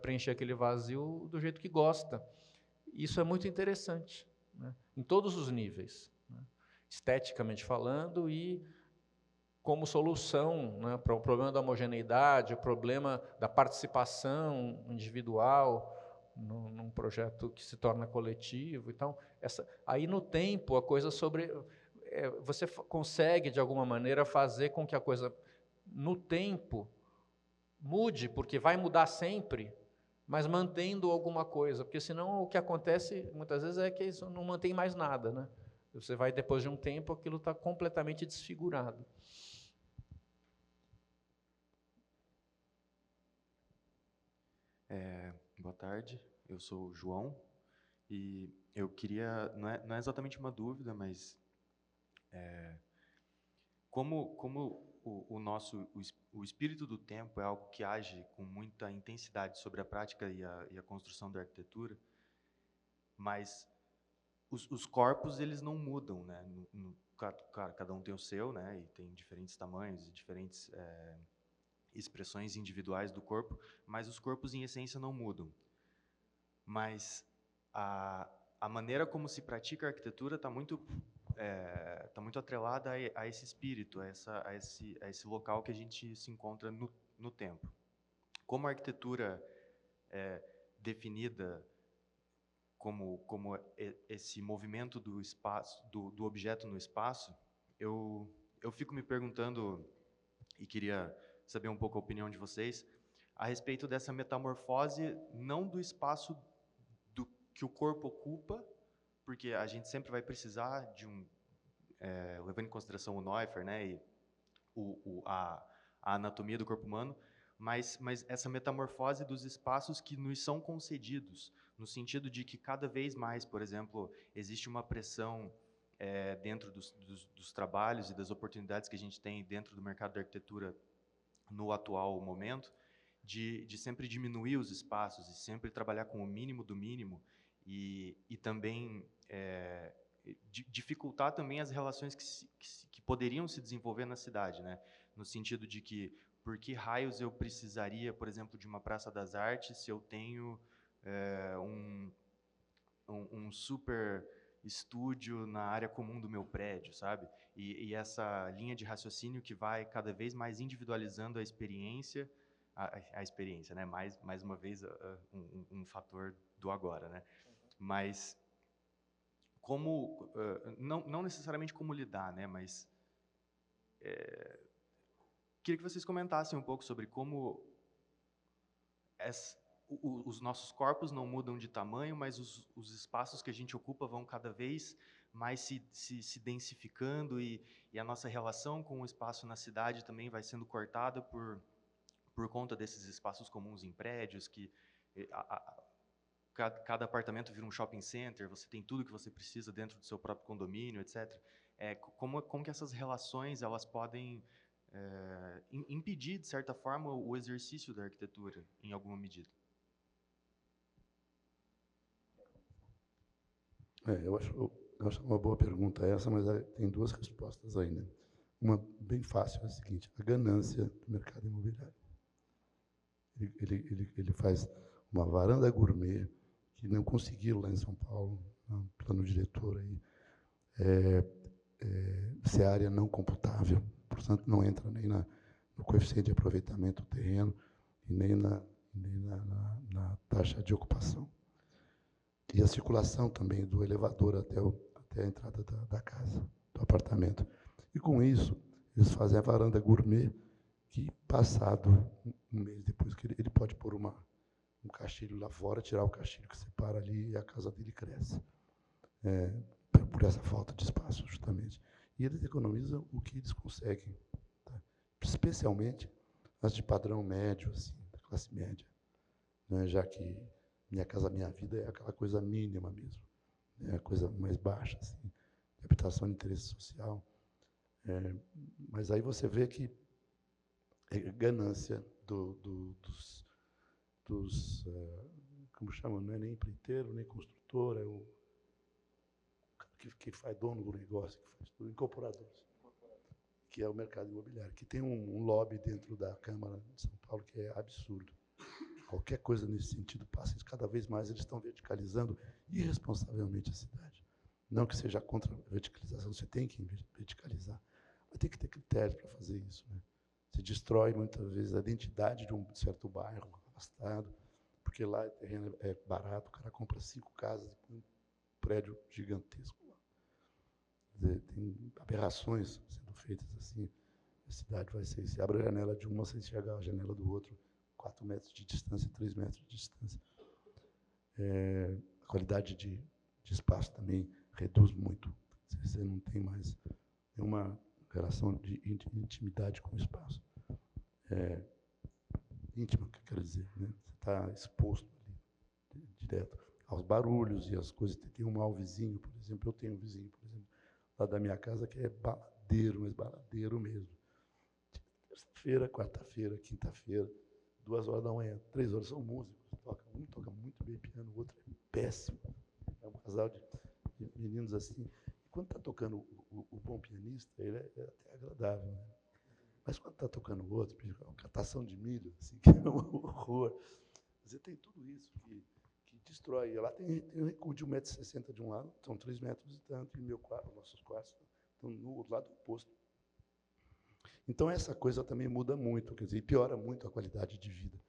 preencher aquele vazio do jeito que gosta. Isso é muito interessante, né? Em todos os níveis, né? Esteticamente falando e como solução, né, para o problema da homogeneidade, o problema da participação individual num projeto que se torna coletivo. Então, aí no tempo, a coisa você consegue, de alguma maneira, fazer com que a coisa, no tempo, mude, porque vai mudar sempre, mas mantendo alguma coisa, porque senão o que acontece, muitas vezes, é que isso não mantém mais nada, né? Você vai, depois de um tempo, aquilo está completamente desfigurado. Boa tarde, eu sou o João e eu queria, não é exatamente uma dúvida, mas como o espírito do tempo é algo que age com muita intensidade sobre a prática e a construção da arquitetura, mas os corpos eles não mudam, né? Cada um tem o seu, né? E tem diferentes tamanhos e diferentes expressões individuais do corpo, mas os corpos em essência não mudam. Mas a maneira como se pratica a arquitetura está muito atrelada a esse espírito, a esse local que a gente se encontra no tempo. Como a arquitetura é definida como esse movimento do espaço, do objeto no espaço, eu fico me perguntando, e queria saber um pouco a opinião de vocês, a respeito dessa metamorfose, não do espaço que o corpo ocupa, porque a gente sempre vai precisar de levando em consideração o Neuffer, né, e a anatomia do corpo humano, mas essa metamorfose dos espaços que nos são concedidos, no sentido de que cada vez mais, por exemplo, existe uma pressão dentro dos trabalhos e das oportunidades que a gente tem dentro do mercado da arquitetura no atual momento, de sempre diminuir os espaços e sempre trabalhar com o mínimo do mínimo e também dificultar também as relações que poderiam se desenvolver na cidade, né? No sentido de que, por que raios eu precisaria, por exemplo, de uma Praça das Artes se eu tenho um super estúdio na área comum do meu prédio, sabe? E essa linha de raciocínio que vai cada vez mais individualizando a experiência, né? Mais uma vez, um fator do agora, né? Mas como, não necessariamente como lidar, né? Mas queria que vocês comentassem um pouco sobre como os nossos corpos não mudam de tamanho, mas os espaços que a gente ocupa vão cada vez mais se densificando e a nossa relação com o espaço na cidade também vai sendo cortada por conta desses espaços comuns em prédios, que cada apartamento vira um shopping center, você tem tudo que você precisa dentro do seu próprio condomínio, etc. Como que essas relações elas podem impedir, de certa forma, o exercício da arquitetura, em alguma medida? Eu acho uma boa pergunta essa, mas tem duas respostas ainda. Uma bem fácil é a seguinte: a ganância do mercado imobiliário. Ele faz uma varanda gourmet que não conseguiram lá em São Paulo, no plano diretor aí, ser área não computável, portanto não entra nem no coeficiente de aproveitamento do terreno e nem na taxa de ocupação. E a circulação também do elevador até a entrada da casa, do apartamento. E com isso, eles fazem a varanda gourmet, que passado um mês depois, que ele pode pôr um caixilho lá fora, tirar o caixilho que separa ali e a casa dele cresce. Por essa falta de espaço, justamente. E eles economizam o que eles conseguem, tá? Especialmente as de padrão médio, assim, da classe média, né? Já que Minha Casa Minha Vida é aquela coisa mínima mesmo, é a coisa mais baixa, assim, de habitação de interesse social. Mas aí você vê que é ganância dos como chama, não é nem empreiteiro, nem construtor, é o cara que faz dono do negócio, que faz tudo, incorporadores, que é o mercado imobiliário, que tem um lobby dentro da Câmara de São Paulo que é absurdo. Qualquer coisa nesse sentido passa isso. Cada vez mais eles estão verticalizando irresponsavelmente a cidade. Não que seja contra a verticalização, você tem que verticalizar, mas tem que ter critérios para fazer isso, né? Se destrói, muitas vezes, a identidade de um certo bairro afastado, porque lá o terreno é barato, o cara compra 5 casas e um prédio gigantesco lá. Quer dizer, tem aberrações sendo feitas assim. A cidade vai ser, se abre a janela de uma, você enxerga a janela do outro, 4 metros de distância, 3 metros de distância. A qualidade de espaço também reduz muito. Você não tem mais nenhuma relação de intimidade com o espaço. Íntima, que eu quero dizer, né? Você está exposto ali, direto aos barulhos e às coisas. Tem um mau vizinho, por exemplo. Eu tenho um vizinho, por exemplo, lá da minha casa, que é baladeiro, mas baladeiro mesmo. Terça-feira, quarta-feira, quinta-feira, 2 horas da manhã, 3 horas, são músicos. Um toca muito bem piano, o outro é péssimo. É um casal de meninos assim. E quando está tocando o bom pianista, ele é até agradável, né? Mas quando está tocando o outro, uma catação de milho, assim, que é um horror. Você tem tudo isso que destrói. Lá tem um recuo de 1,60 m de um lado, são 3 metros e tanto, e nossos quartos estão no lado oposto. Então, essa coisa também muda muito, quer dizer, e piora muito a qualidade de vida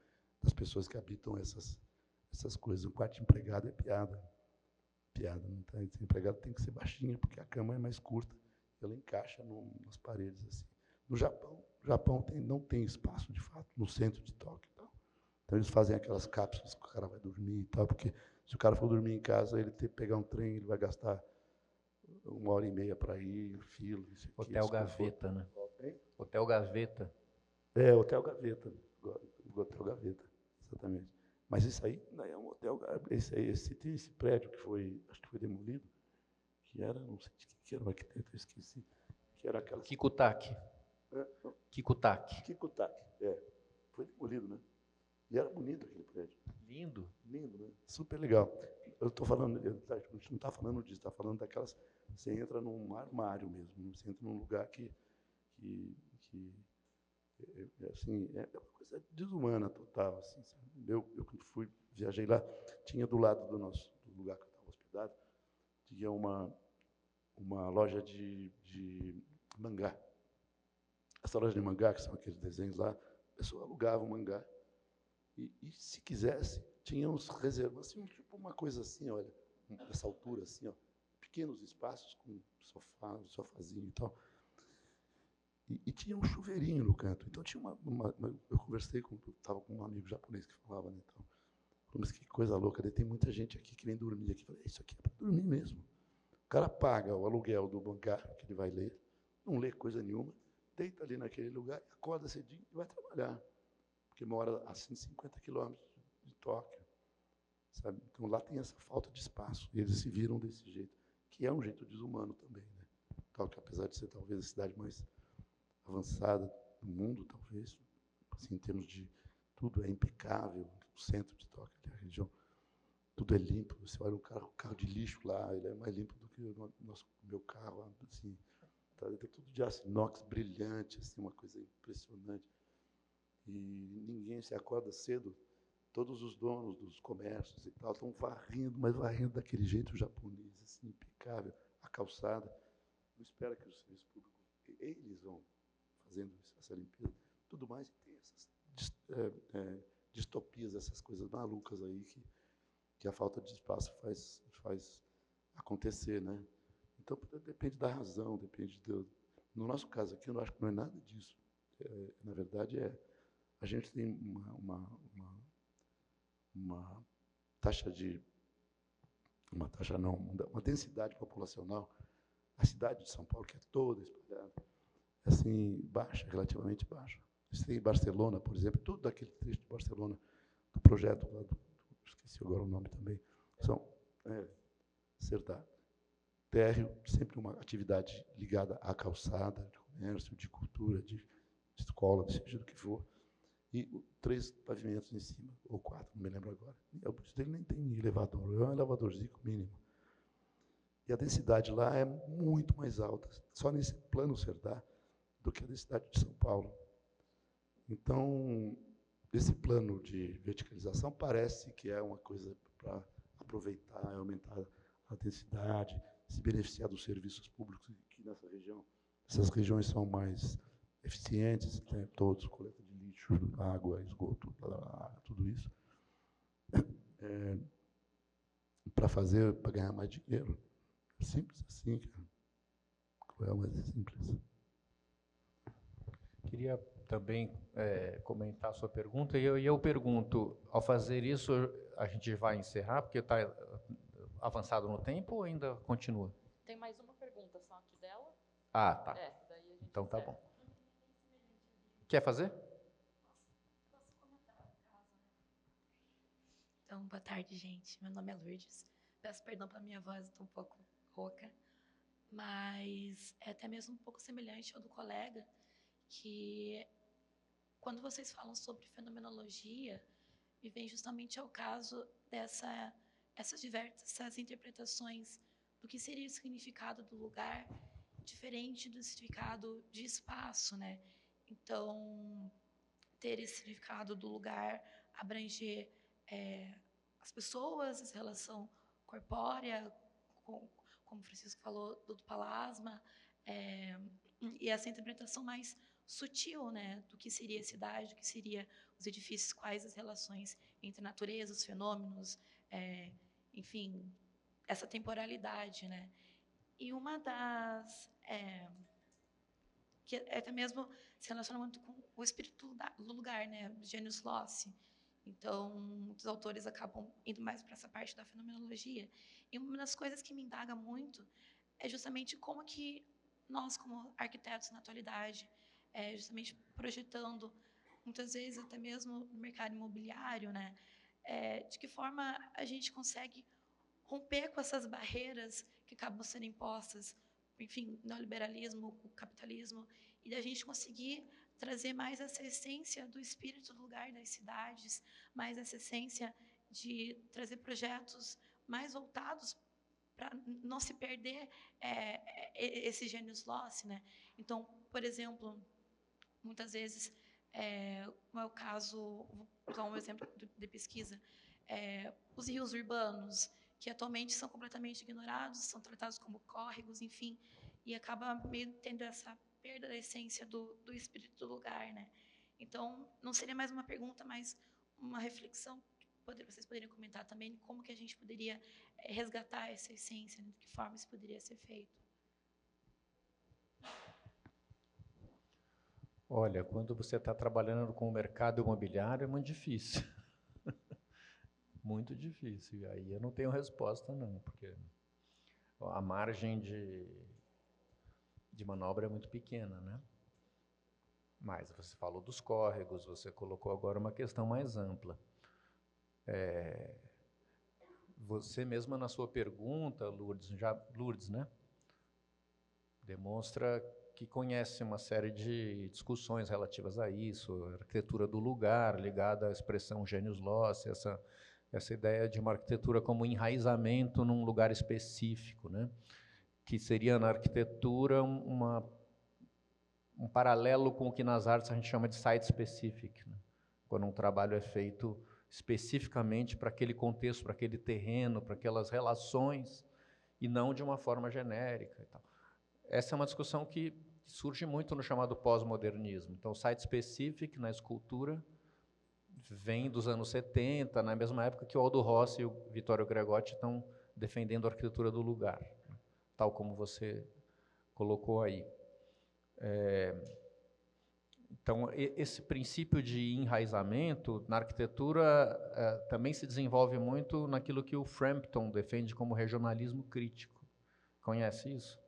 das pessoas que habitam essas coisas. Um quarto de empregado é piada. Piada, não tá? Esse empregado tem que ser baixinho, porque a cama é mais curta, ela encaixa nas paredes, assim. No Japão, não tem espaço, de fato, no centro de Tóquio. Então, eles fazem aquelas cápsulas que o cara vai dormir e tal, porque se o cara for dormir em casa, ele tem que pegar um trem, ele vai gastar 1h30 para ir, fila, isso aqui. Hotel Gaveta, né? Hein? Hotel Gaveta. Hotel Gaveta. Hotel Gaveta, exatamente. Mas isso aí não é um hotel. Tem esse prédio que acho que foi demolido, que era, não sei de que era o arquiteto, eu esqueci, que era aquela... Kikutaki. Kikutaki. Foi demolido, né? E era bonito aquele prédio. Lindo. Lindo, né? Super legal. Eu estou falando, a gente não está falando disso, está falando daquelas... Você entra num armário mesmo, você entra num lugar que assim, é uma coisa desumana total. Assim, eu quando viajei lá, tinha do lado do lugar que eu estava hospedado, tinha uma loja de mangá. Essa loja de mangá, que são aqueles desenhos lá, a pessoa alugava um mangá e se quisesse, tinha uns reservas, assim, tipo uma coisa assim, olha, dessa altura, assim, ó, pequenos espaços com sofazinho e tal. E tinha um chuveirinho no canto. Então, tinha eu conversei estava com um amigo japonês que falava, né? Então, mas que coisa louca, tem muita gente aqui que vem dormir aqui. Eu falei, isso aqui é para dormir mesmo. O cara paga o aluguel do mangá que ele vai ler, não lê coisa nenhuma, deita ali naquele lugar, acorda cedinho e vai trabalhar. Porque mora a 150 quilômetros de Tóquio, sabe? Então, lá tem essa falta de espaço. E eles se viram desse jeito, que é um jeito desumano também, né? Tóquio, apesar de ser talvez a cidade mais avançada do mundo, talvez, assim, em termos de tudo é impecável, o centro de Tóquio, a região, tudo é limpo. Você olha o carro de lixo lá, ele é mais limpo do que o meu carro, assim, tá, tem tudo de aço inox brilhante, assim, uma coisa impressionante. E ninguém se acorda cedo, todos os donos dos comércios e tal estão varrendo, mas varrendo daquele jeito japonês, assim, impecável, a calçada. Não espera que o serviço público, eles vão fazendo essa limpeza, tudo mais, e tem essas distopias, essas coisas malucas aí que a falta de espaço faz acontecer, né? Então, depende da razão, depende no nosso caso aqui, eu acho que não é nada disso. Na verdade, a gente tem uma densidade populacional, a cidade de São Paulo, que é toda espalhada, assim, baixa, relativamente baixa. Você tem Barcelona, por exemplo, tudo daquele trecho de Barcelona, do projeto lá esqueci agora o nome também, são Cerdá. Térreo, sempre uma atividade ligada à calçada, de comércio, de cultura, de escola, seja do que for, e 3 pavimentos em cima, ou 4, não me lembro agora. O dele nem tem elevador, é um elevadorzinho mínimo. E a densidade lá é muito mais alta, só nesse plano Cerdá, do que a densidade de São Paulo. Então, esse plano de verticalização parece que é uma coisa para aproveitar, aumentar a densidade, se beneficiar dos serviços públicos que nessa região. Essas regiões são mais eficientes, tem todos, coleta de lixo, água, esgoto, tudo isso. Para ganhar mais dinheiro. É simples assim, cara. É mais simples. Queria também comentar a sua pergunta, e eu pergunto, ao fazer isso, a gente vai encerrar, porque está avançado no tempo, ou ainda continua? Tem mais uma pergunta só aqui dela. Ah, tá. Daí a gente Então tá encerra. bom. Quer fazer? Então, boa tarde, gente. Meu nome é Lourdes. Peço perdão pela minha voz, estou um pouco rouca, mas é até mesmo um pouco semelhante ao do colega, que quando vocês falam sobre fenomenologia, me vem justamente ao caso essas diversas interpretações do que seria o significado do lugar, diferente do significado de espaço, né? Então, ter esse significado do lugar, abranger as pessoas, essa relação corpórea, como o Francisco falou, do palasma, e essa interpretação mais sutil, né, do que seria a cidade, do que seria os edifícios, quais as relações entre a natureza, os fenômenos, enfim, essa temporalidade, né. E uma das... que até mesmo se relaciona muito com o espírito do lugar, né, Genius Loci. Então, muitos autores acabam indo mais para essa parte da fenomenologia. E uma das coisas que me indaga muito é justamente como que nós, como arquitetos na atualidade, justamente projetando, muitas vezes até mesmo no mercado imobiliário, né, de que forma a gente consegue romper com essas barreiras que acabam sendo impostas, enfim, neoliberalismo, o capitalismo, e da gente conseguir trazer mais essa essência do espírito do lugar das cidades, mais essa essência de trazer projetos mais voltados para não se perder esse genius loci, né? Então, por exemplo, muitas vezes, como é o caso, vou usar um exemplo de pesquisa, os rios urbanos, que atualmente são completamente ignorados, são tratados como córregos, enfim, e acaba meio tendo essa perda da essência do espírito do lugar, né? Então, não seria mais uma pergunta, mas uma reflexão que vocês poderiam comentar também, como que a gente poderia resgatar essa essência, né? De que forma isso poderia ser feito. Olha, quando você está trabalhando com o mercado imobiliário, é muito difícil. Muito difícil. E aí eu não tenho resposta, não, porque a margem de manobra é muito pequena, né? Mas você falou dos córregos, você colocou agora uma questão mais ampla. Você mesma na sua pergunta, Lourdes, né? Demonstra que conhece uma série de discussões relativas a isso, a arquitetura do lugar, ligada à expressão genius loci, essa ideia de uma arquitetura como enraizamento num lugar específico, né? Que seria na arquitetura um paralelo com o que nas artes a gente chama de site-specific, né? Quando um trabalho é feito especificamente para aquele contexto, para aquele terreno, para aquelas relações, e não de uma forma genérica e tal. Essa é uma discussão que surge muito no chamado pós-modernismo. Então, o site-specific na escultura vem dos anos 70, na mesma época que o Aldo Rossi e o Vittorio Gregotti estão defendendo a arquitetura do lugar, tal como você colocou aí. Então, esse princípio de enraizamento na arquitetura também se desenvolve muito naquilo que o Frampton defende como regionalismo crítico. Conhece isso?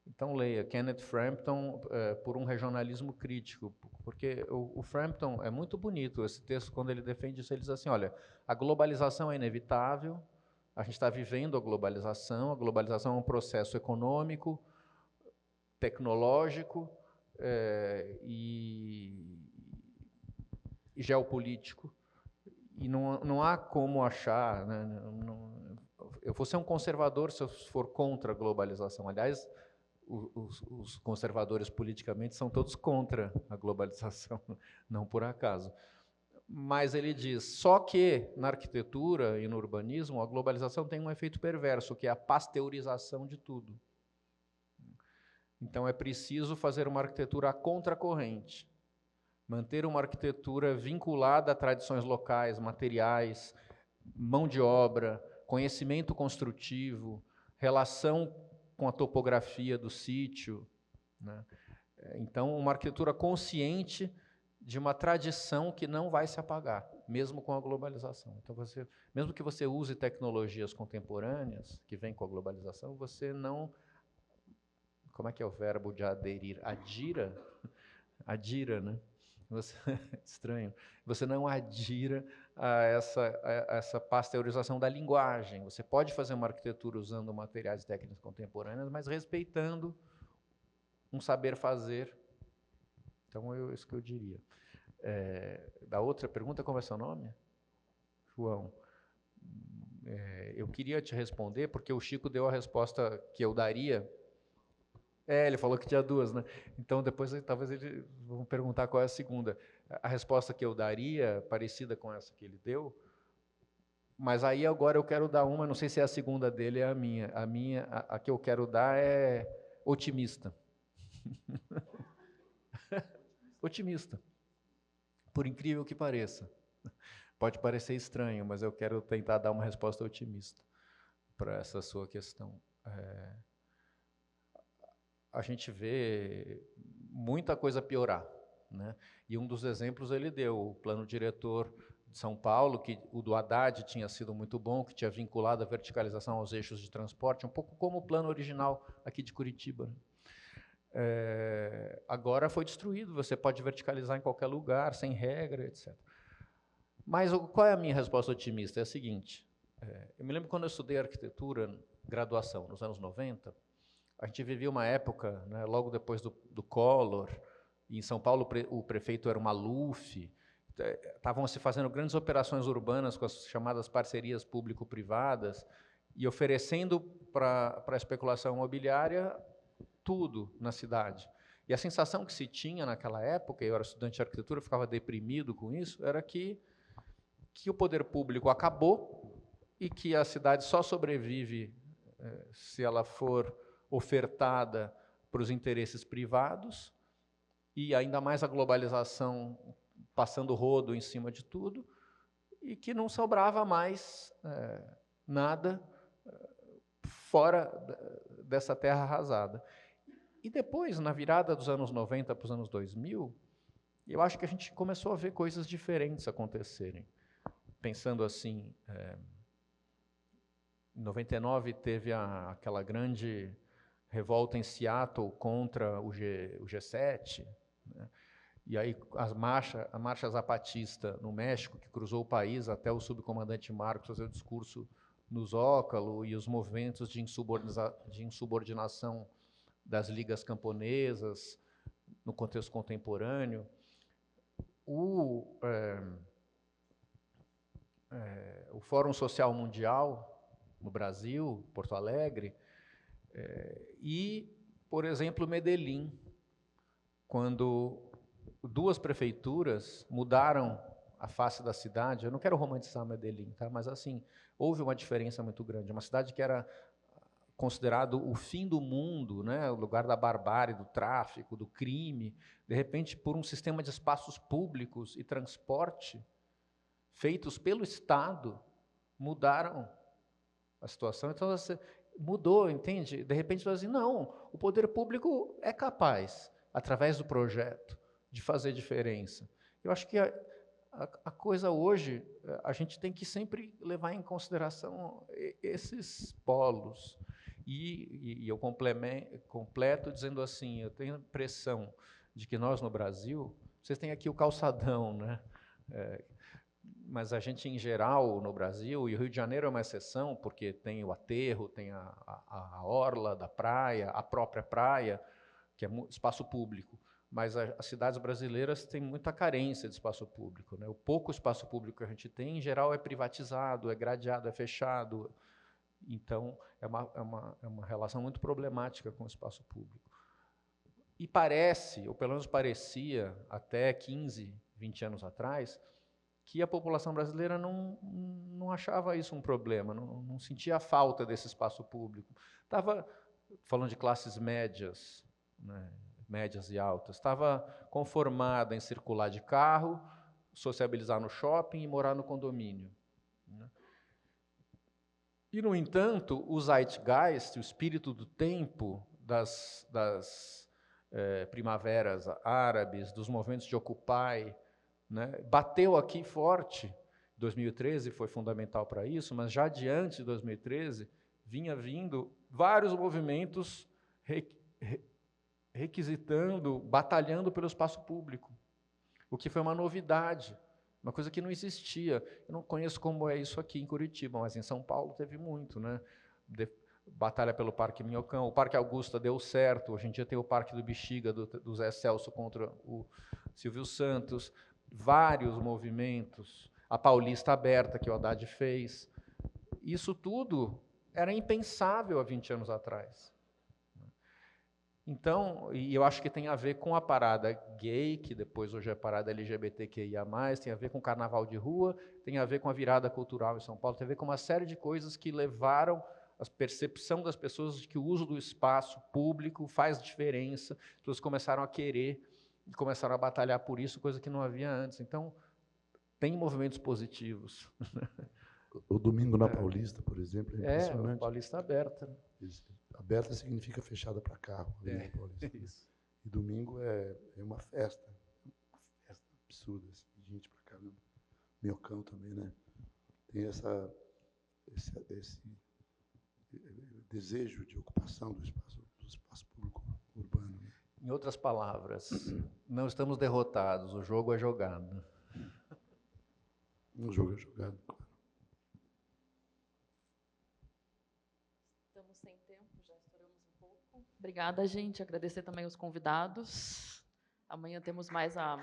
Então, leia Kenneth Frampton por um regionalismo crítico, porque o Frampton é muito bonito, esse texto, quando ele defende isso, ele diz assim, olha, a globalização é inevitável, a gente está vivendo a globalização é um processo econômico, tecnológico e geopolítico, e não há como achar, né, eu vou ser um conservador se eu for contra a globalização. Aliás, os conservadores politicamente são todos contra a globalização, não por acaso. Mas ele diz, só que na arquitetura e no urbanismo, a globalização tem um efeito perverso, que é a pasteurização de tudo. Então é preciso fazer uma arquitetura à contracorrente, manter uma arquitetura vinculada a tradições locais, materiais, mão de obra, conhecimento construtivo, relação com a topografia do sítio, né? Então, uma arquitetura consciente de uma tradição que não vai se apagar, mesmo com a globalização. Então, mesmo que você use tecnologias contemporâneas, que vêm com a globalização, você não... Como é que é o verbo de aderir? Adira? Adira, né? Estranho. Você não adira a essa pasteurização da linguagem. Você pode fazer uma arquitetura usando materiais e técnicas contemporâneas, mas respeitando um saber fazer. Então, é isso que eu diria. Da outra pergunta, qual é o seu nome? João. Eu queria te responder, porque o Chico deu a resposta que eu daria. Ele falou que tinha duas, né? Então, depois, talvez eles vão perguntar qual é a segunda. A resposta que eu daria, parecida com essa que ele deu, mas aí agora eu quero dar uma, não sei se é a segunda dele, é a minha. A que eu quero dar é otimista. Otimista. Por incrível que pareça. Pode parecer estranho, mas eu quero tentar dar uma resposta otimista para essa sua questão. A gente vê muita coisa piorar, né? E um dos exemplos ele deu, o plano diretor de São Paulo, que o do Haddad tinha sido muito bom, que tinha vinculado a verticalização aos eixos de transporte, um pouco como o plano original aqui de Curitiba, né? Agora foi destruído, você pode verticalizar em qualquer lugar, sem regra, etc. Mas qual é a minha resposta otimista? É a seguinte, eu me lembro quando eu estudei arquitetura, graduação, nos anos 90, a gente vivia uma época, né, logo depois do Collor, e em São Paulo o prefeito era o Maluf, estavam se fazendo grandes operações urbanas com as chamadas parcerias público-privadas, e oferecendo para a especulação imobiliária tudo na cidade. E a sensação que se tinha naquela época, eu era estudante de arquitetura, eu ficava deprimido com isso, era que o poder público acabou e que a cidade só sobrevive se ela for ofertada para os interesses privados, e ainda mais a globalização passando rodo em cima de tudo, e que não sobrava mais nada fora dessa terra arrasada. E depois, na virada dos anos 90 para os anos 2000, eu acho que a gente começou a ver coisas diferentes acontecerem. Pensando assim, em 99 teve aquela grande revolta em Seattle contra o G7, né? E aí a marcha zapatista no México, que cruzou o país até o subcomandante Marcos fazer o discurso no Zócalo, e os movimentos de insubordinação das ligas camponesas no contexto contemporâneo. O Fórum Social Mundial no Brasil, Porto Alegre, e, por exemplo, Medellín, quando duas prefeituras mudaram a face da cidade. Eu não quero romantizar Medellín, tá? Mas assim, houve uma diferença muito grande. Uma cidade que era considerado o fim do mundo, né? O lugar da barbárie, do tráfico, do crime, de repente, por um sistema de espaços públicos e transporte feitos pelo Estado, mudaram a situação. Então, você mudou, entende? De repente, você diz assim, não, o poder público é capaz, através do projeto, de fazer diferença. Eu acho que a coisa hoje, a gente tem que sempre levar em consideração esses polos. E eu completo dizendo assim, eu tenho a impressão de que nós no Brasil, vocês têm aqui o calçadão, né? Mas a gente, em geral, no Brasil, e o Rio de Janeiro é uma exceção, porque tem o aterro, tem a orla da praia, a própria praia, que é espaço público. Mas as cidades brasileiras têm muita carência de espaço público, né? O pouco espaço público que a gente tem, em geral, é privatizado, é gradeado, é fechado. Então, é uma relação muito problemática com o espaço público. E parece, ou pelo menos parecia, até 15, 20 anos atrás, que a população brasileira não achava isso um problema, não sentia a falta desse espaço público. Estava falando de classes médias, né, médias e altas, estava conformada em circular de carro, sociabilizar no shopping e morar no condomínio, né? E, no entanto, o zeitgeist, o espírito do tempo, das primaveras árabes, dos movimentos de Occupy, né, bateu aqui forte. 2013 foi fundamental para isso, mas já antes de 2013, vinha vindo vários movimentos requisitando, batalhando pelo espaço público, o que foi uma novidade, uma coisa que não existia. Eu não conheço como é isso aqui em Curitiba, mas em São Paulo teve muito, né? Batalha pelo Parque Minhocão, o Parque Augusta deu certo, hoje em dia tem o Parque do Bexiga, do Zé Celso contra o Silvio Santos, vários movimentos, a Paulista Aberta, que o Haddad fez. Isso tudo era impensável há 20 anos atrás. Então, e eu acho que tem a ver com a parada gay, que depois hoje é parada LGBTQIA+, tem a ver com o carnaval de rua, tem a ver com a virada cultural em São Paulo, tem a ver com uma série de coisas que levaram a percepção das pessoas de que o uso do espaço público faz diferença, as pessoas começaram a querer e começaram a batalhar por isso, coisa que não havia antes. Então, tem movimentos positivos. O domingo na Paulista, por exemplo, é impressionante. A Paulista Aberta. Aberta significa fechada para carro. Paulista, isso. E domingo é uma festa absurda, assim, gente pra caramba. Minhocão também, né? Tem esse desejo de ocupação do espaço público urbano. Né? Em outras palavras, não estamos derrotados, o jogo é jogado. O jogo é jogado, claro. Estamos sem tempo, já estouramos um pouco. Obrigada, gente. Agradecer também os convidados. Amanhã temos mais a